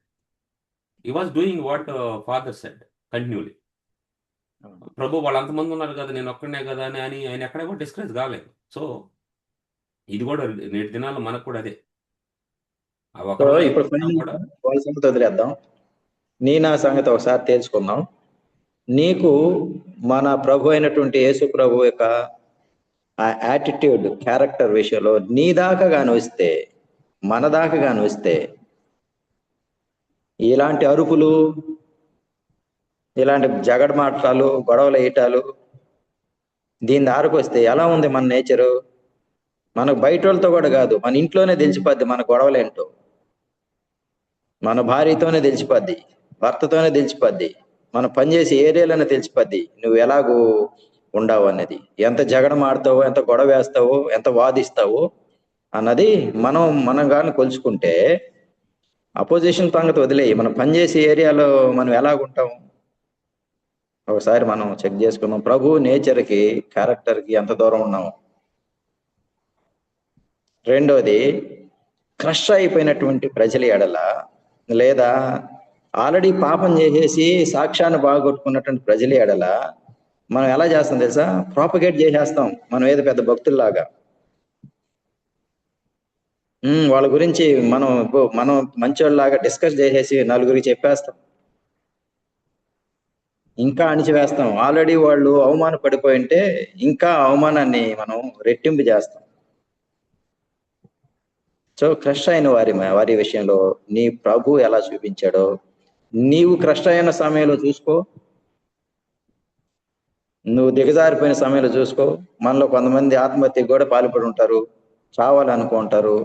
He was doing what father said continuously. ప్రభు వాళ్ళు అంతమంది ఉన్నారు కదా, నేను ఒక్కడనే కదా అని ఆయన ఎక్కడ కూడా డిస్కరేజ్ కాలేదు. సో ఇది కూడా నేటి దినాల్లో మనకు కూడా అదే. ఇప్పుడు వాళ్ళ సంగతి వదిలేద్దాం, నీ నా సంగతి ఒకసారి తెలుసుకుందాం. నీకు మన ప్రభు అయినటువంటి యేసు ప్రభు యొక్క ఆ యాటిట్యూడ్, క్యారెక్టర్ విషయంలో నీ దాకా గాని వస్తే, మన దాకా గాని వస్తే, ఇలాంటి అరుపులు, ఇలాంటి జగడమాటలు, గొడవలు వేయటాలు, దీని దారికి వస్తే ఎలా ఉంది మన నేచరు? మనకు బయట వాళ్ళతో కూడా కాదు, మన ఇంట్లోనే తెలిసిపోద్ది మన గొడవలేంటో. మన భార్యతోనే తెలిసిపోద్ది, భర్తతోనే తెలిసిపోద్ది, మనం పనిచేసే ఏరియాలోనే తెలిసిపోద్ది నువ్వు ఎలాగూ ఉండవు అన్నది. ఎంత జగడం ఆడతావో, ఎంత గొడవ వేస్తావో, ఎంత వాదిస్తావో అన్నది మనం కానీ కొలుచుకుంటే, అపోజిషన్ సంగతి వదిలేయి, మనం పనిచేసే ఏరియాలో మనం ఎలాగుంటాం ఒకసారి మనం చెక్ చేసుకుందాం. ప్రభు నేచర్కి, క్యారెక్టర్కి ఎంత దూరం ఉన్నాము. రెండోది, క్రష్ అయిపోయినటువంటి ప్రజల ఎడల, లేదా ఆల్రెడీ పాపం చేసేసి సాక్ష్యాన్ని బాగొట్టుకున్నటువంటి ప్రజల ఎడల మనం ఎలా చేస్తాం తెలుసా? ప్రాపగేట్ చేసేస్తాం, మనం ఏదో పెద్ద భక్తుల్లాగా. వాళ్ళ గురించి మనం మంచోళ్ళలాగా డిస్కస్ చేసేసి నలుగురికి చెప్పేస్తాం, ఇంకా అణిచివేస్తాం. ఆల్రెడీ వాళ్ళు అవమాన పడిపోయి ఉంటే ఇంకా అవమానాన్ని మనం రెట్టింపు చేస్తాం. సో క్రష్ అయిన వారి విషయంలో నీ ప్రభు ఎలా చూపించాడో నీవు క్రష్ అయిన సమయంలో చూసుకో, నువ్వు దిగజారిపోయిన సమయంలో చూసుకో. మనలో కొంతమంది ఆత్మహత్యకు కూడా పాల్పడి ఉంటారు, చావాలనుకుంటారు,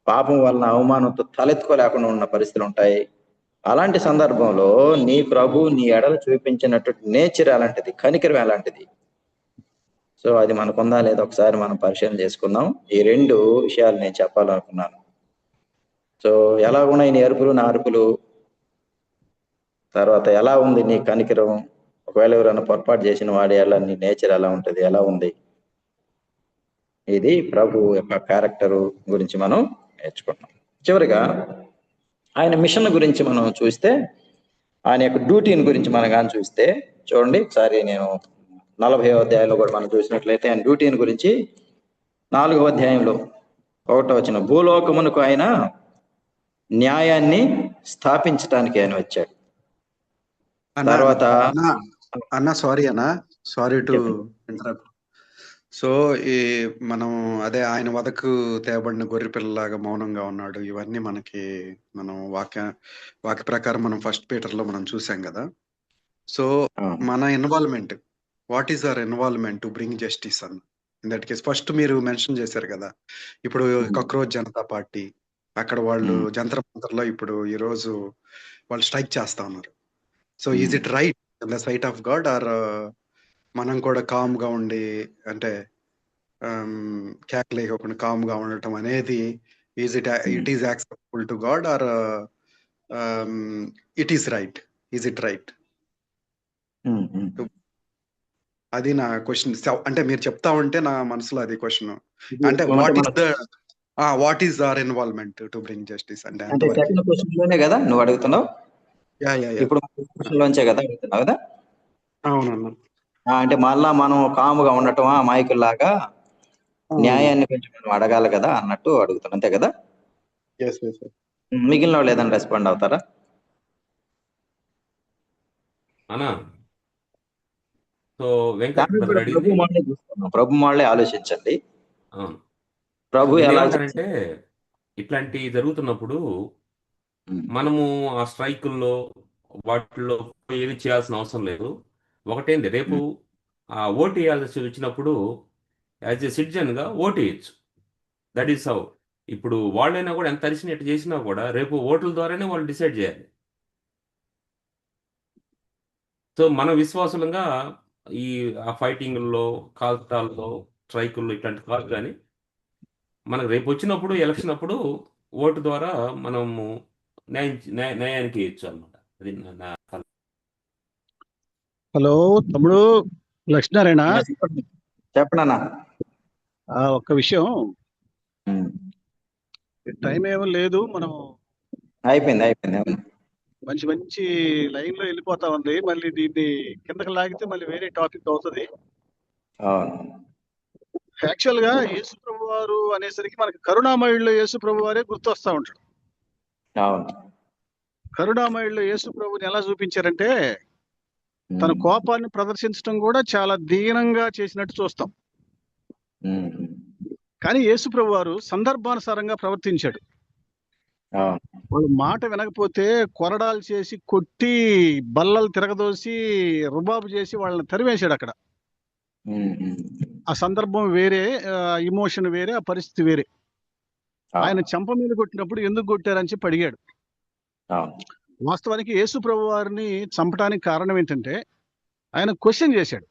పాపం వలన అవమానంతో తలెత్తుకోలేకుండా ఉన్న పరిస్థితులు ఉంటాయి. అలాంటి సందర్భంలో నీ ప్రభు నీ ఎడలు చూపించినటువంటి నేచర్ అలాంటిది, కనికరం అలాంటిది. సో అది మనకుందా లేదా ఒకసారి మనం పరిశీలన చేసుకుందాం. ఈ 2 విషయాలు నేను చెప్పాలనుకున్నాను. సో ఎలా ఉన్నాయి నీ అరుపులు, నా అరుపులు? తర్వాత ఎలా ఉంది నీ కనికరం? ఒకవేళ ఎవరైనా పొరపాటు చేసిన వాడి ఎలా నీ నేచర్ ఎలా ఉంటుంది, ఎలా ఉంది? ఇది ప్రభు యొక్క క్యారెక్టర్ గురించి మనం నేర్చుకుంటాం. చివరిగా ఆయన మిషన్ గురించి మనం చూస్తే, ఆయన యొక్క డ్యూటీని గురించి మనం కానీ చూస్తే, చూడండి ఒకసారి నేను 40వ అధ్యాయంలో కూడా మనం చూసినట్లయితే ఆయన డ్యూటీని గురించి 4వ అధ్యాయంలో 1వ వచనం, భూలోకమునకు ఆయన న్యాయాన్ని స్థాపించడానికి ఆయన వచ్చాడు. తర్వాత సారీ టు ఇంటరప్ట్. సో ఈ మనం అదే ఆయన వదకు తేబడిన గొర్రె పిల్లలాగా మౌనంగా ఉన్నాడు. ఇవన్నీ మనం వాక్య ప్రకారం మనం ఫస్ట్ పీటర్లో మనం చూసాం కదా. సో మన involvement, what is our involvement to bring justice అన్న ఇన్ దట్ కేస్. ఫస్ట్ మీరు మెన్షన్ చేశారు కదా, ఇప్పుడు కాక్రోచ్ జనతా పార్టీ అక్కడ వాళ్ళు జంతర్ మంతర్లో ఇప్పుడు ఈ రోజు వాళ్ళు స్ట్రైక్ చేస్తా ఉన్నారు. So is it right in the sight of God, or మనం కూడా కామ్ గా ఉండి అంటే కేకలేయకుండా కామ్ గా ఉండటం అనేది it is acceptable to God, or it is right? Is it right? అది నా క్వశ్చన్. అంటే మీరు చెప్తా ఉంటే నా మనసులో అది క్వశ్చన్. అంటే what is our involvement to bring justice అంటే సెకండ్ క్వశ్చన్ లోనే కదా నువ్వు అడుగుతున్నావు? ఇప్పుడు క్వశ్చన్ లోంచే కదా అడుగుతున్నావు కదా? అవునన్నా. అంటే మళ్ళా మనం కాముగా ఉండటమా మాయకుల్లాగా న్యాయాన్ని కొంచెం మనం అడగాలి కదా అన్నట్టు అడుగుతాను, అంతే కదా? మిగిలిన వాళ్ళు ఏదైనా రెస్పాండ్ అవుతారా? అనా సో వెంకట్ బ్రదర్ అడిగింది ప్రభు వాళ్ళే ఆలోచించండి. అవును, ప్రభు ఎలా అంటే ఇట్లాంటి జరుగుతున్నప్పుడు మనము ఆ స్ట్రైకుల్లో వాటిల్లో ఏది చేయాల్సిన అవసరం లేదు. ఒకటేంది, రేపు ఆ ఓటు వేయాల్సి వచ్చినప్పుడు యాజ్ ఏ సిటిజన్ గా ఓటు వేయచ్చు. That is how. ఇప్పుడు వాళ్ళైనా కూడా ఎంత అరిసిన ఎట్టు చేసినా కూడా రేపు ఓట్ల ద్వారానే వాళ్ళు డిసైడ్ చేయాలి. సో మన విశ్వాసులంగా ఈ ఆ ఫైటింగ్లో, కాల్తాల్లో, స్ట్రైకుల్లో ఇట్లాంటి కాదు. కానీ మనకు రేపు వచ్చినప్పుడు ఎలక్షన్ అప్పుడు ఓటు ద్వారా మనము న్యాయానికి వేయచ్చు అనమాట. అది హలో తమ్ముడు లక్ష్మీనారాయణ, చెప్పనా ఒక్క విషయం. టైం ఏమో లేదు, మనం అయిపోయింది. మంచి మంచి లైన్ లో వెళ్ళిపోతా ఉంది. మళ్ళీ దీన్ని కిందకి లాగితే మళ్ళీ వేరే టాపిక్ అవుతుంది. యాక్చువల్ గా యేసు ప్రభు వారు అనేసరికి మనకి కరుణామయుల్లో యేసు ప్రభు వారే గుర్తొస్తా ఉంటాడు. కరుణామయుల్లో యేసు ప్రభుని ఎలా చూపించారంటే తన కోపాన్ని ప్రదర్శించడం కూడా చాలా దీనంగా చేసినట్టు చూస్తాం. కానీ యేసు ప్రభు వారు సందర్భానుసారంగా ప్రవర్తించాడు. వాళ్ళు మాట వినకపోతే కొరడాలు చేసి కొట్టి బల్లలు తిరగదోసి రుబాబు చేసి వాళ్ళని తరివేశాడు. అక్కడ ఆ సందర్భం వేరే, ఇమోషన్ వేరే, ఆ పరిస్థితి వేరే. ఆయన చెంప మీద కొట్టినప్పుడు ఎందుకు కొట్టారని చెప్పి అడిగాడు. వాస్తవానికి యేసు ప్రభు వారిని చంపడానికి కారణం ఏంటంటే ఆయన క్వశ్చన్ చేశాడు.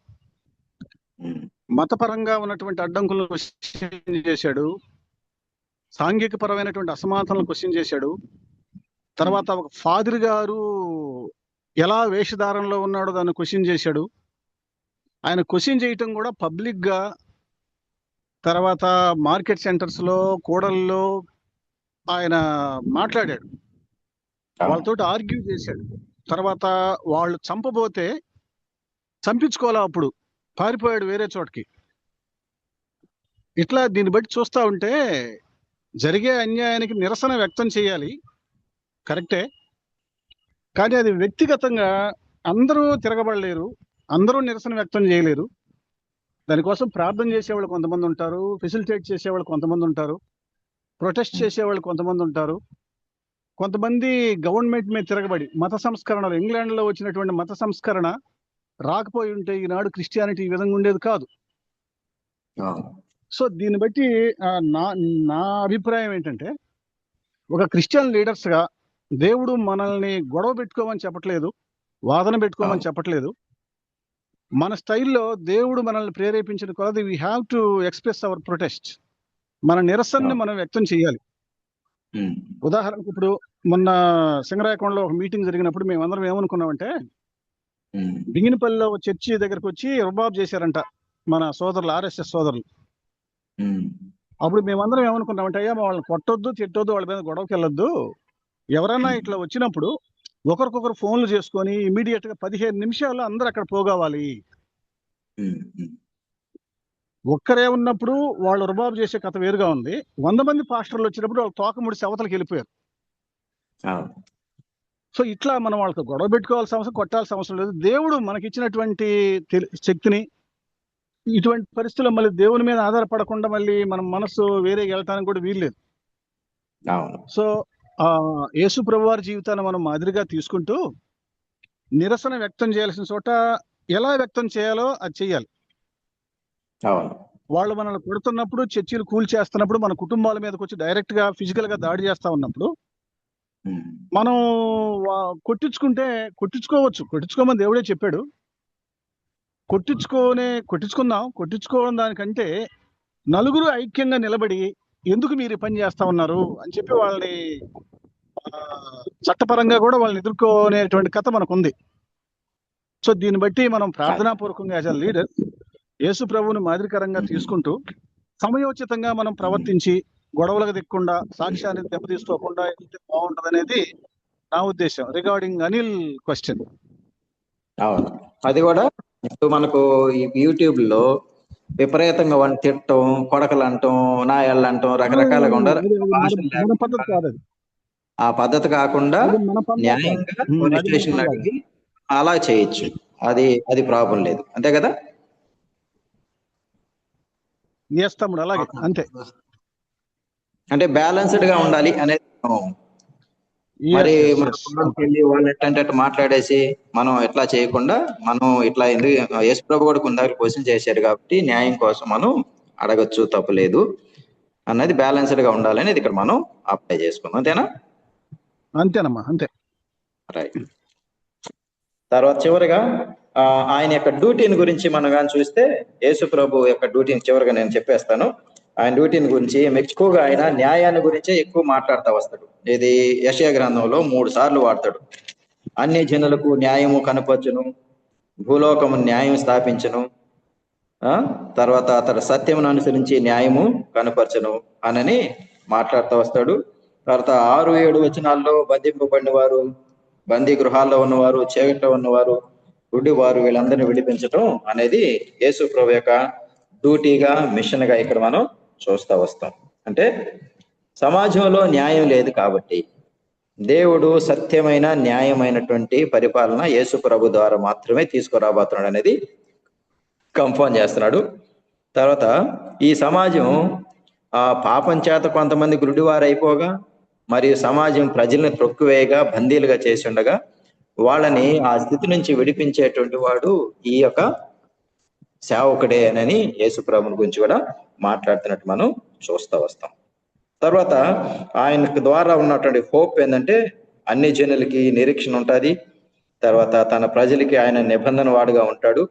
మతపరంగా ఉన్నటువంటి అడ్డంకులను క్వశ్చన్ చేశాడు, సాంఘిక పరమైనటువంటి అసమానతలను క్వశ్చన్ చేశాడు. తర్వాత ఒక ఫాదర్ గారు ఎలా వేషధారణలో ఉన్నాడో దాన్ని క్వశ్చన్ చేశాడు. ఆయన క్వశ్చన్ చేయటం కూడా పబ్లిక్ గా, తర్వాత మార్కెట్ సెంటర్స్ లో, కూడల్లో ఆయన మాట్లాడాడు. వాళ్ళతో ఆర్గ్యూ చేశాడు. తర్వాత వాళ్ళు చంపబోతే చంపించుకోవాలా, అప్పుడు పారిపోయాడు వేరే చోటకి. ఇట్లా దీన్ని బట్టి చూస్తా ఉంటే జరిగే అన్యాయానికి నిరసన వ్యక్తం చేయాలి, కరెక్టే. కానీ అది వ్యక్తిగతంగా అందరూ తిరగబడలేరు, అందరూ నిరసన వ్యక్తం చేయలేరు. దానికోసం ప్రార్థన చేసేవాళ్ళు కొంతమంది ఉంటారు, ఫెసిలిటేట్ చేసేవాళ్ళు కొంతమంది ఉంటారు, ప్రొటెస్ట్ చేసేవాళ్ళు కొంతమంది ఉంటారు. కొంతమంది గవర్నమెంట్ మీద తిరగబడి మత సంస్కరణలు, ఇంగ్లాండ్ లో వచ్చినటువంటి మత సంస్కరణ రాకపోయి ఉంటే ఈనాడు క్రిస్టియానిటీ ఈ విధంగా ఉండేది కాదు. సో దీన్ని బట్టి నా అభిప్రాయం ఏంటంటే, ఒక క్రిస్టియన్ లీడర్స్ గా దేవుడు మనల్ని గొడవ పెట్టుకోమని చెప్పట్లేదు, వాదన పెట్టుకోమని చెప్పట్లేదు. మన స్టైల్లో దేవుడు మనల్ని ప్రేరేపించిన కొలది we have to express our protest. మన నిరసనని మనం వ్యక్తం చేయాలి. ఉదాహరణకు ఇప్పుడు మొన్న సింగరాయకొండలో ఒక మీటింగ్ జరిగినప్పుడు మేమందరం ఏమనుకున్నామంటే, బింగినపల్లిలో చర్చి దగ్గరకు వచ్చి రుబాబ్ చేశారంట మన సోదరులు, ఆర్ఎస్ఎస్ సోదరులు. అప్పుడు మేమందరం ఏమనుకున్నామంటే, అయ్యా వాళ్ళని కొట్టొద్దు, తిట్టొద్దు, వాళ్ళ మీద గొడవకి వెళ్ళొద్దు. ఎవరన్నా ఇట్లా వచ్చినప్పుడు ఒకరికొకరు ఫోన్లు చేసుకొని ఇమీడియట్ గా 15 నిమిషాల్లో అందరూ అక్కడ పోగావాలి. ఒక్కరే ఉన్నప్పుడు వాళ్ళు రుబాబు చేసే కథ వేరుగా ఉంది. 100 మంది పాస్టర్లు వచ్చినప్పుడు వాళ్ళు తోకముడి అవతలకి వెళ్ళిపోయారు. సో ఇట్లా మనం వాళ్ళతో గొడవ పెట్టుకోవాల్సిన అవసరం, కొట్టాల్సిన అవసరం లేదు. దేవుడు మనకి ఇచ్చినటువంటి శక్తిని ఇటువంటి పరిస్థితుల్లో మళ్ళీ దేవుని మీద ఆధారపడకుండా మళ్ళీ మన మనసు వేరే వెళ్తానికి కూడా వీల్లేదు. అవును. సో యేసు ప్రభు వారి జీవితాన్ని మనం మాదిరిగా తీసుకుంటూ నిరసన వ్యక్తం చేయాల్సిన చోట ఎలా వ్యక్తం చేయాలో అది చెయ్యాలి. అవును. వాళ్ళు మనల్ని కొడుతున్నప్పుడు, చర్చిలు కూల్చేస్తున్నప్పుడు, మన కుటుంబాల మీదకి వచ్చి డైరెక్ట్ గా ఫిజికల్ గా దాడి చేస్తా ఉన్నప్పుడు మనం కొట్టించుకోవచ్చు. కొట్టించుకోమని దేవుడే చెప్పాడు. కొట్టించుకోవడం దానికంటే నలుగురు ఐక్యంగా నిలబడి ఎందుకు మీరు ఈ పని చేస్తా ఉన్నారు అని చెప్పి వాళ్ళని చట్టపరంగా కూడా వాళ్ళని ఎదుర్కొనేటువంటి కథ మనకుంది. సో దీన్ని బట్టి మనం ప్రార్థనాపూర్వకంగా యాజ్ అ లీడర్ యేసు ప్రభువుని మాదిరికరంగా తీసుకుంటూ సమయోచితంగా మనం ప్రవర్తించి గొడవలకు దిక్కుండా సాక్ష్యాన్ని దెబ్బతీసుకోకుండా వెళ్తే బాగుంటది అనేది నా ఉద్దేశం రిగార్డింగ్ అనిల్ క్వశ్చన్. అవును. అది కూడా ఇప్పుడు మనకు ఈ యూట్యూబ్ లో విపరీతంగా వాడిని తిట్టడం, కొడకలు అంటాం, నాయాళ్ళు అంటాం, రకరకాలుగా ఉండరు. మన పద్ధతి కాదు అది. ఆ పద్ధతి కాకుండా అది మన పద్ధతి కాదు. న్యాయంగా అది పోలీస్ మన స్టేషన్ పద్ధతి కాదు. అడిగి అలా చేయొచ్చు. అది ప్రాబ్లం లేదు, అంతే కదా? Yes తమ్ముడు, అలాగే అంతే. అంటే బ్యాలెన్స్డ్ గా ఉండాలి అనేది మరి వెళ్ళి వాళ్ళు ఎట్టంటే అట్టు మాట్లాడేసి మనం ఎట్లా చేయకుండా మనం ఇట్లా ఎందుకు యేసు ప్రభు కూడా కొందరు క్వశ్చన్ చేశాడు కాబట్టి న్యాయం కోసం మనం అడగచ్చు, తప్పులేదు అన్నది బ్యాలెన్స్డ్ గా ఉండాలనేది ఇక్కడ మనం అప్లై చేసుకున్నాం. అంతేనా? అంతేనమ్మా, అంతే. రైట్. తర్వాత చివరిగా ఆయన యొక్క డ్యూటీని గురించి మనం కానీ చూస్తే యేసు ప్రభు యొక్క డ్యూటీని చివరిగా నేను చెప్పేస్తాను. ఆయన డ్యూటీని గురించి ఎక్కువగా ఆయన న్యాయాన్ని గురించే ఎక్కువ మాట్లాడుతూ వస్తాడు. ఇది యెషయా గ్రంథంలో 3 సార్లు వాడతాడు. అన్ని జనులకు న్యాయము కనపరచును, భూలోకము న్యాయం స్థాపించును, తర్వాత అతడు సత్యమును అనుసరించి న్యాయము కనపరచును అనని మాట్లాడుతూ వస్తాడు. తర్వాత 6-7 వచనాల్లో బంధింపబడిన వారు, బందీ గృహాల్లో ఉన్నవారు, చీకట్లో ఉన్నవారు, గుడ్డివారు వీళ్ళందరినీ విడిపించడం అనేది యేసు ప్రభు యొక్క డ్యూటీగా, మిషన్ గా ఇక్కడ మనం చూస్తూ వస్తాం. అంటే సమాజంలో న్యాయం లేదు కాబట్టి దేవుడు సత్యమైన న్యాయమైనటువంటి పరిపాలన యేసు ప్రభు ద్వారా మాత్రమే తీసుకురాబోతున్నాడు అనేది కన్ఫర్మ్ చేస్తున్నాడు. తర్వాత ఈ సమాజం పాపం చేత కొంతమంది గురుడివారు అయిపోగా, మరియు సమాజం ప్రజల్ని త్రొక్కువేయగా, బందీలుగా చేసి ఉండగా వాళ్ళని ఆ స్థితి నుంచి విడిపించేటువంటి వాడు ఈ యొక్క సేవకుడే అని యేసు ప్రభుని గురించి కూడా మాట్లాడుతున్నట్టు మనం చూస్తూ వస్తాం. తర్వాత ఆయనకు ద్వారా ఉన్నటువంటి హోప్ ఏంటంటే అన్ని జనులకి నిరీక్షణ ఉంటుంది. తర్వాత తన ప్రజలకి ఆయన నిబంధన వాడుగా ఉంటాడు.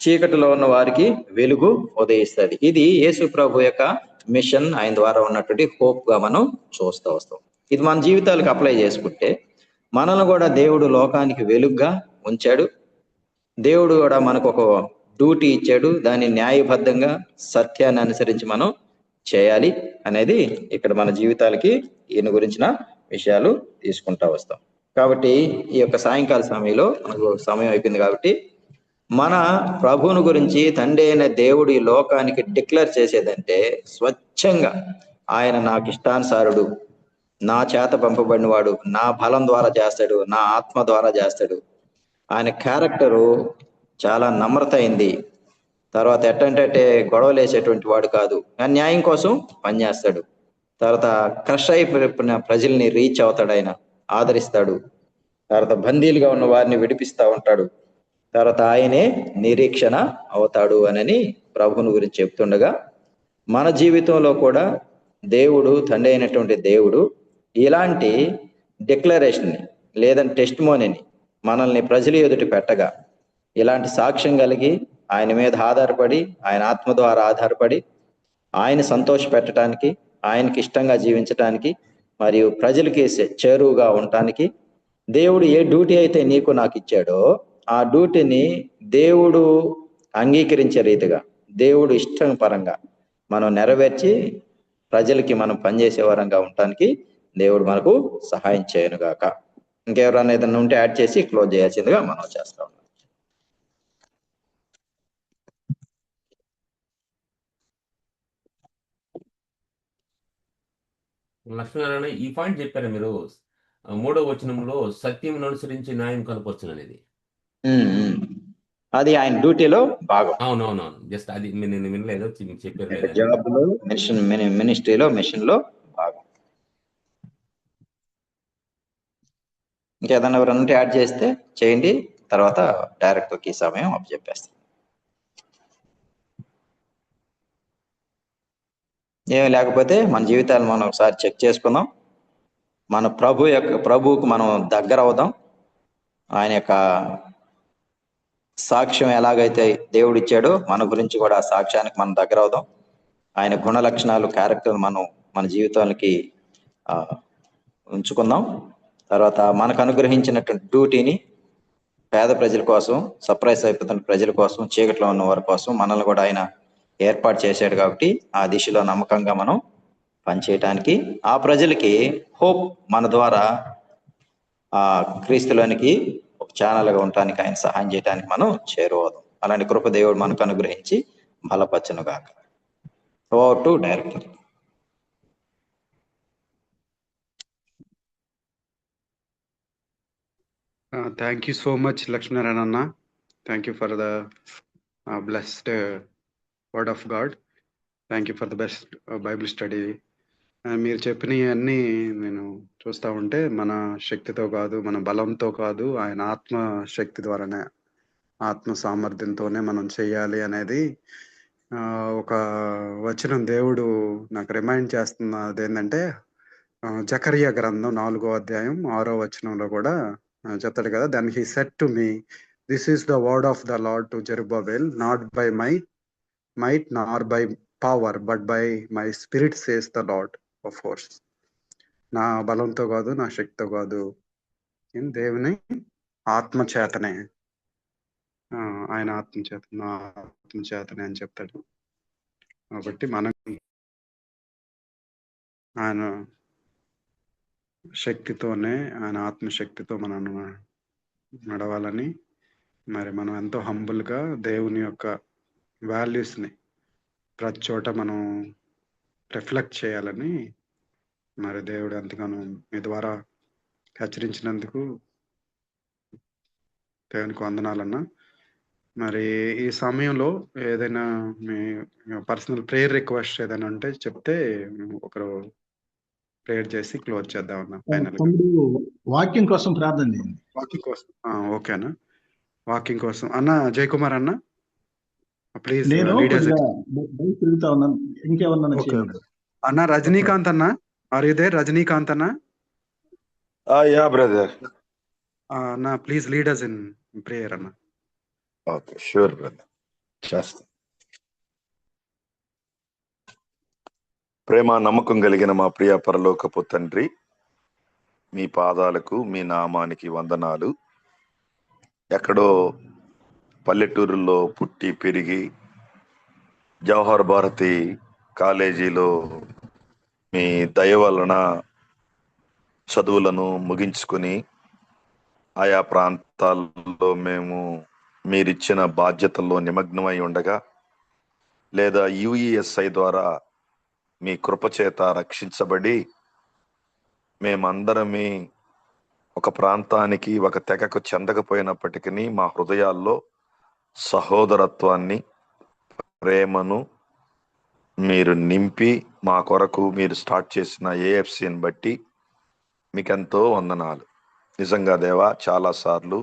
చీకటిలో ఉన్న వారికి వెలుగు ఉదయిస్తుంది. ఇది యేసు ప్రభు యొక్క మిషన్, ఆయన ద్వారా ఉన్నటువంటి హోప్ గా మనం చూస్తూ వస్తాం. ఇది మన జీవితాలకు అప్లై చేసుకుంటే మనల్ని కూడా దేవుడు లోకానికి వెలుగుగా ఉంచాడు. దేవుడు కూడా మనకు ఒక డ్యూటీ ఇచ్చాడు. దాన్ని న్యాయబద్ధంగా సత్యాన్ని అనుసరించి మనం చేయాలి అనేది ఇక్కడ మన జీవితాలకి ఈయన గురించిన విషయాలు తీసుకుంటా వస్తాం. కాబట్టి ఈ యొక్క సాయంకాల సమయంలో మనకు సమయం అయిపోయింది కాబట్టి మన ప్రభువుని గురించి తండ్రి అయిన దేవుడు ఈ లోకానికి డిక్లేర్ చేసేదంటే స్వచ్ఛంగా ఆయన నాకు ఇష్టానుసారుడు, నా చేత పంపబడిన వాడు, నా బలం ద్వారా చేస్తాడు, నా ఆత్మ ద్వారా చేస్తాడు. ఆయన క్యారెక్టరు చాలా నమ్రత అయింది. తర్వాత ఎట్టంటే గొడవలు వేసేటువంటి వాడు కాదు, న్యాయం కోసం పనిచేస్తాడు. తర్వాత క్రష్ అయిపోయిన ప్రజల్ని రీచ్ అవుతాడు, ఆయన ఆదరిస్తాడు. తర్వాత బందీలుగా ఉన్న వారిని విడిపిస్తా ఉంటాడు. తర్వాత ఆయనే నిరీక్షణ అవుతాడు అని ప్రభువుని గురించి చెప్తుండగా మన జీవితంలో కూడా దేవుడు, తండ్రి అయినటువంటి దేవుడు ఇలాంటి డిక్లరేషన్ లేదంటే టెస్టిమోనీని మనల్ని ప్రజల ఎదుటి పెట్టగా, ఇలాంటి సాక్ష్యం కలిగి ఆయన మీద ఆధారపడి, ఆయన ఆత్మ ద్వారా ఆధారపడి ఆయన సంతోష పెట్టడానికి, ఆయనకి ఇష్టంగా జీవించటానికి, మరియు ప్రజలకి చేరువుగా ఉండటానికి దేవుడు ఏ డ్యూటీ అయితే నీకు నాకు ఇచ్చాడో ఆ డ్యూటీని దేవుడు అంగీకరించే రీతిగా, దేవుడు ఇష్టం పరంగా మనం నెరవేర్చి ప్రజలకి మనం పనిచేసే వరంగా ఉండటానికి దేవుడు మనకు సహాయం చేయను గాక. ఇంకెవరైనా ఏదైనా ఉంటే యాడ్ చేసి క్లోజ్ చేయాల్సిందిగా మనం చేస్తా ఉన్నాం. లక్ష్మీనారాయణ, ఈ పాయింట్ చెప్పారు మీరు 3వ వచనంలో సత్యం అనుసరించి న్యాయం కనపరచును అనేది. అది ఆయన డ్యూటీలో భాగం. అవునవునవును, జస్ట్ అది నేను వినలేదు, చెప్పారు లేదని. జాబ్ లో మినిస్ట్రీలో మిషన్ లో భాగం. ఇంకేదన్నా ఎవరన్నా యాడ్ చేస్తే చేయండి, తర్వాత డైరెక్టర్కి సమయం అప్పచెప్పేస్తాం. ఏమి లేకపోతే మన జీవితాలు మనం ఒకసారి చెక్ చేసుకుందాం. మన ప్రభువుకు మనం దగ్గర అవుదాం. ఆయన యొక్క సాక్ష్యం ఎలాగైతే దేవుడు ఇచ్చాడో మన గురించి కూడా ఆ సాక్ష్యానికి మనం దగ్గర అవుదాం. ఆయన గుణ లక్షణాలు, క్యారెక్టర్ మనం మన జీవితానికి ఉంచుకుందాం. తర్వాత మనకు అనుగ్రహించినటువంటి డ్యూటీని పేద ప్రజల కోసం, సర్ప్రైజ్ అయిపోతున్న ప్రజల కోసం, చీకట్లో ఉన్న వారి కోసం మనల్ని కూడా ఆయన ఏర్పాటు చేశాడు. కాబట్టి ఆ దిశలో నమ్మకంగా మనం పనిచేయటానికి, ఆ ప్రజలకి హోప్ మన ద్వారా ఆ క్రీస్తులోనికి ఒక ఛానల్గా ఉండటానికి, ఆయన సహాయం చేయడానికి మనం చేరువవుదాం. అలాంటి కృప దేవుడు మనకు అనుగ్రహించి బలపరచును గాక. Over to director. Thank you so much, Lakshminarayan Anna. Thank you for the blessed word of God. Thank you for the best Bible study. మీరు చెప్పినవన్నీ నేను చూస్తూ ఉంటే మన శక్తితో కాదు, మన బలంతో కాదు, ఆయన ఆత్మ శక్తి ద్వారానే, ఆత్మ సామర్థ్యంతోనే మనం చెయ్యాలి అనేది ఒక వచనం దేవుడు నాకు రిమైండ్ చేస్తున్నది. ఏంటంటే జకరియా గ్రంథం 4వ అధ్యాయం 6వ వచనంలో కూడా చెప్తాడు కదా, then he said to me, this is the word of the Lord to Zerubbabel, not by might nor by power but by my spirit says the Lord of హోర్స్. నా బలంతో కాదు, నా శక్తితో కాదు, దేవుని ఆత్మ చేతనే, ఆయన ఆత్మ చేత, నా ఆత్మ చేతనే అని చెప్తాడు. కాబట్టి మనం ఆయన శక్తితోనే, ఆయన ఆత్మశక్తితో మనం నడవాలని, మరి మనం ఎంతో హంబుల్గా దేవుని యొక్క వాల్యూస్ని ప్రతి చోట మనం రిఫ్లెక్ట్ చేయాలని మరి దేవుడు ఎంతగానో మీ ద్వారా హెచ్చరించినందుకు దేవునికి వందనాలన్నా. మరి ఈ సమయంలో ఏదైనా మీ పర్సనల్ ప్రేయర్ రిక్వెస్ట్ ఏదైనా ఉంటే చెప్తే ఒకరు ప్రేయర్ చేసి క్లోజ్ చేద్దామన్నా. ఫైనల్ వాక్యం కోసం ప్రార్థన చేయండి. వాకింగ్ కోసం ఓకేనా? వాకింగ్ కోసం అన్న జయకుమార్ అన్న ప్లీజ్. నేను తిరుగుతా ఉన్నాను, ఇంకేమన్నా చేయండి అన్న. రజనీకాంత్ అన్న, ఆర్ యు దేర్? రజనీకాంత్ అన్న, యా బ్రదర్. అన్న please lead us in prayer అన్న. ఓకే, షూర్ బ్రదర్, చేస్తా. ప్రేమ నమ్మకం కలిగిన మా ప్రియ పరలోకపు తండ్రి, మీ పాదాలకు, మీ నామానికి వందనాలు. ఎక్కడో పల్లెటూరులో పుట్టి పెరిగి జవహర్ భారతి కాలేజీలో మీ దయ వలన చదువులను ముగించుకొని ఆయా ప్రాంతాల్లో మేము మీరిచ్చిన బాధ్యతల్లో నిమగ్నమై ఉండగా, లేదా UESI ద్వారా మీ కృపచేత రక్షించబడి మేమందరమే ఒక ప్రాంతానికి, ఒక తెగకు చెందకపోయినప్పటికీ మా హృదయాల్లో సహోదరత్వాన్ని, ప్రేమను మీరు నింపి మా కొరకు మీరు స్టార్ట్ చేసిన AFCని బట్టి మీకెంతో వందనాలు. నిజంగా దేవా, చాలాసార్లు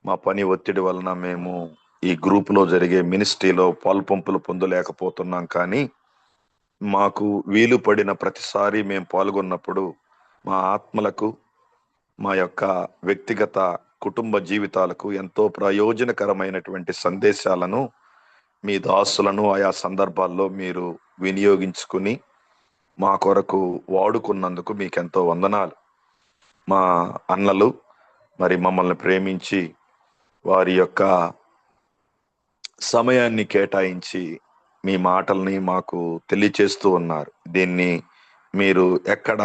మా పని ఒత్తిడి వలన మేము ఈ గ్రూపులో జరిగే మినిస్ట్రీలో పాల్పంపులు పొందలేకపోతున్నాం. కానీ మాకు వీలు పడిన ప్రతిసారి మేము పాల్గొన్నప్పుడు మా ఆత్మలకు, మా యొక్క వ్యక్తిగత కుటుంబ జీవితాలకు ఎంతో ప్రయోజనకరమైనటువంటి సందేశాలను మీ దాసులను ఆయా సందర్భాల్లో మీరు వినియోగించుకుని మా కొరకు వాడుకున్నందుకు మీకెంతో వందనాలు. మా అన్నలు మరి మమ్మల్ని ప్రేమించి వారి యొక్క సమయాన్ని కేటాయించి మీ మాటల్ని మాకు తెలియచేస్తూ ఉన్నారు. దీన్ని మీరు ఎక్కడ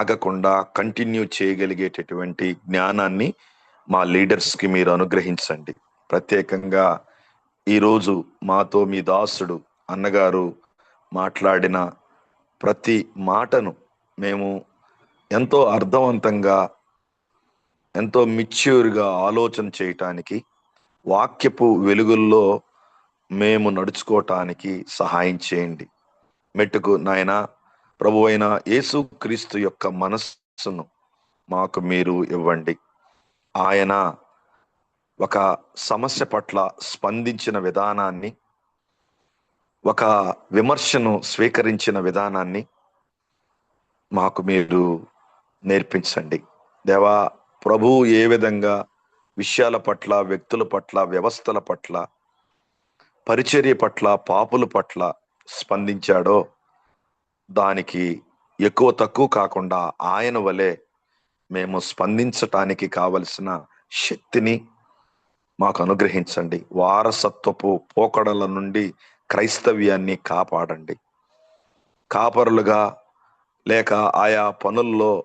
ఆగకుండా కంటిన్యూ చేయగలిగేటటువంటి జ్ఞానాన్ని మా లీడర్స్కి మీరు అనుగ్రహించండి. ప్రత్యేకంగా ఈరోజు మాతో మీ దాసుడు అన్నగారు మాట్లాడిన ప్రతి మాటను మేము ఎంతో అర్థవంతంగా, ఎంతో మెచ్యూర్గా ఆలోచన చేయటానికి, వాక్యపు వెలుగుల్లో మేము నడుచుకోవటానికి సహాయం చేయండి. మెట్టుకు నాయన ప్రభు అయిన యేసు క్రీస్తు యొక్క మనస్సును మాకు మీరు ఇవ్వండి. ఆయన ఒక సమస్య పట్ల స్పందించిన విధానాన్ని, ఒక విమర్శను స్వీకరించిన విధానాన్ని మాకు మీరు నేర్పించండి. దేవా, ప్రభువు ఏ విధంగా విషయాల పట్ల, వ్యక్తుల పట్ల, వ్యవస్థల పట్ల, పరిచర్య పట్ల, పాపుల పట్ల స్పందించాడో దానికి ఎక్కువ తక్కువ కాకుండా ఆయన వలె మేము స్పందించటానికి కావలసిన శక్తిని మాకు అనుగ్రహించండి. వారసత్వపు పోకడల నుండి క్రైస్తవ్యాన్ని కాపాడండి. కాపరులుగా లేక ఆయా పనుల్లో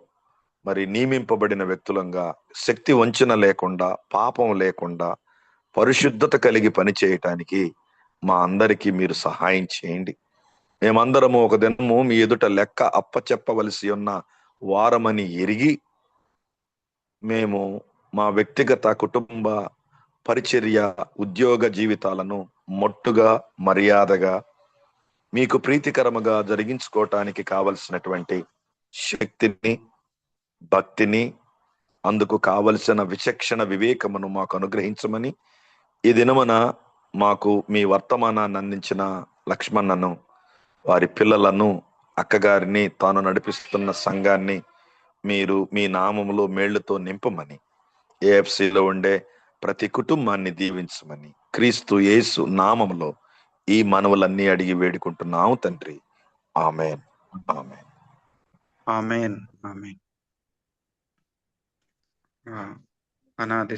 మరి నియమింపబడిన వ్యక్తులంగా శక్తి వంచన లేకుండా, పాపం లేకుండా, పరిశుద్ధత కలిగి పనిచేయటానికి మా అందరికీ మీరు సహాయం చేయండి. మేమందరము ఒక దినము మీ ఎదుట లెక్క అప్పచెప్పవలసి ఉన్న వారమని ఎరిగి మేము మా వ్యక్తిగత, కుటుంబ, పరిచర్య, ఉద్యోగ జీవితాలను మొట్టుగా, మర్యాదగా, మీకు ప్రీతికరముగా జరిగించుకోవటానికి కావలసినటువంటి శక్తిని, భక్తిని, అందుకు కావలసిన విచక్షణ, వివేకమును మాకు అనుగ్రహించమని ఈ దినమున మాకు మీ వర్తమానాన్ని అందించిన లక్ష్మణను, వారి పిల్లలను, అక్కగారిని, తాను నడిపిస్తున్న సంఘాన్ని మీరు మీ నామములో మేళ్లతో నింపమని, ఏఎఫ్సిలో ఉండే ప్రతి కుటుంబాన్ని దీవించమని క్రీస్తు యేసు నామములో ఈ మనవులన్నీ అడిగి వేడుకుంటున్నాము తండ్రి. ఆమేన్. ఆమేన్. ఆమేన్. ఆమేన్. అనాది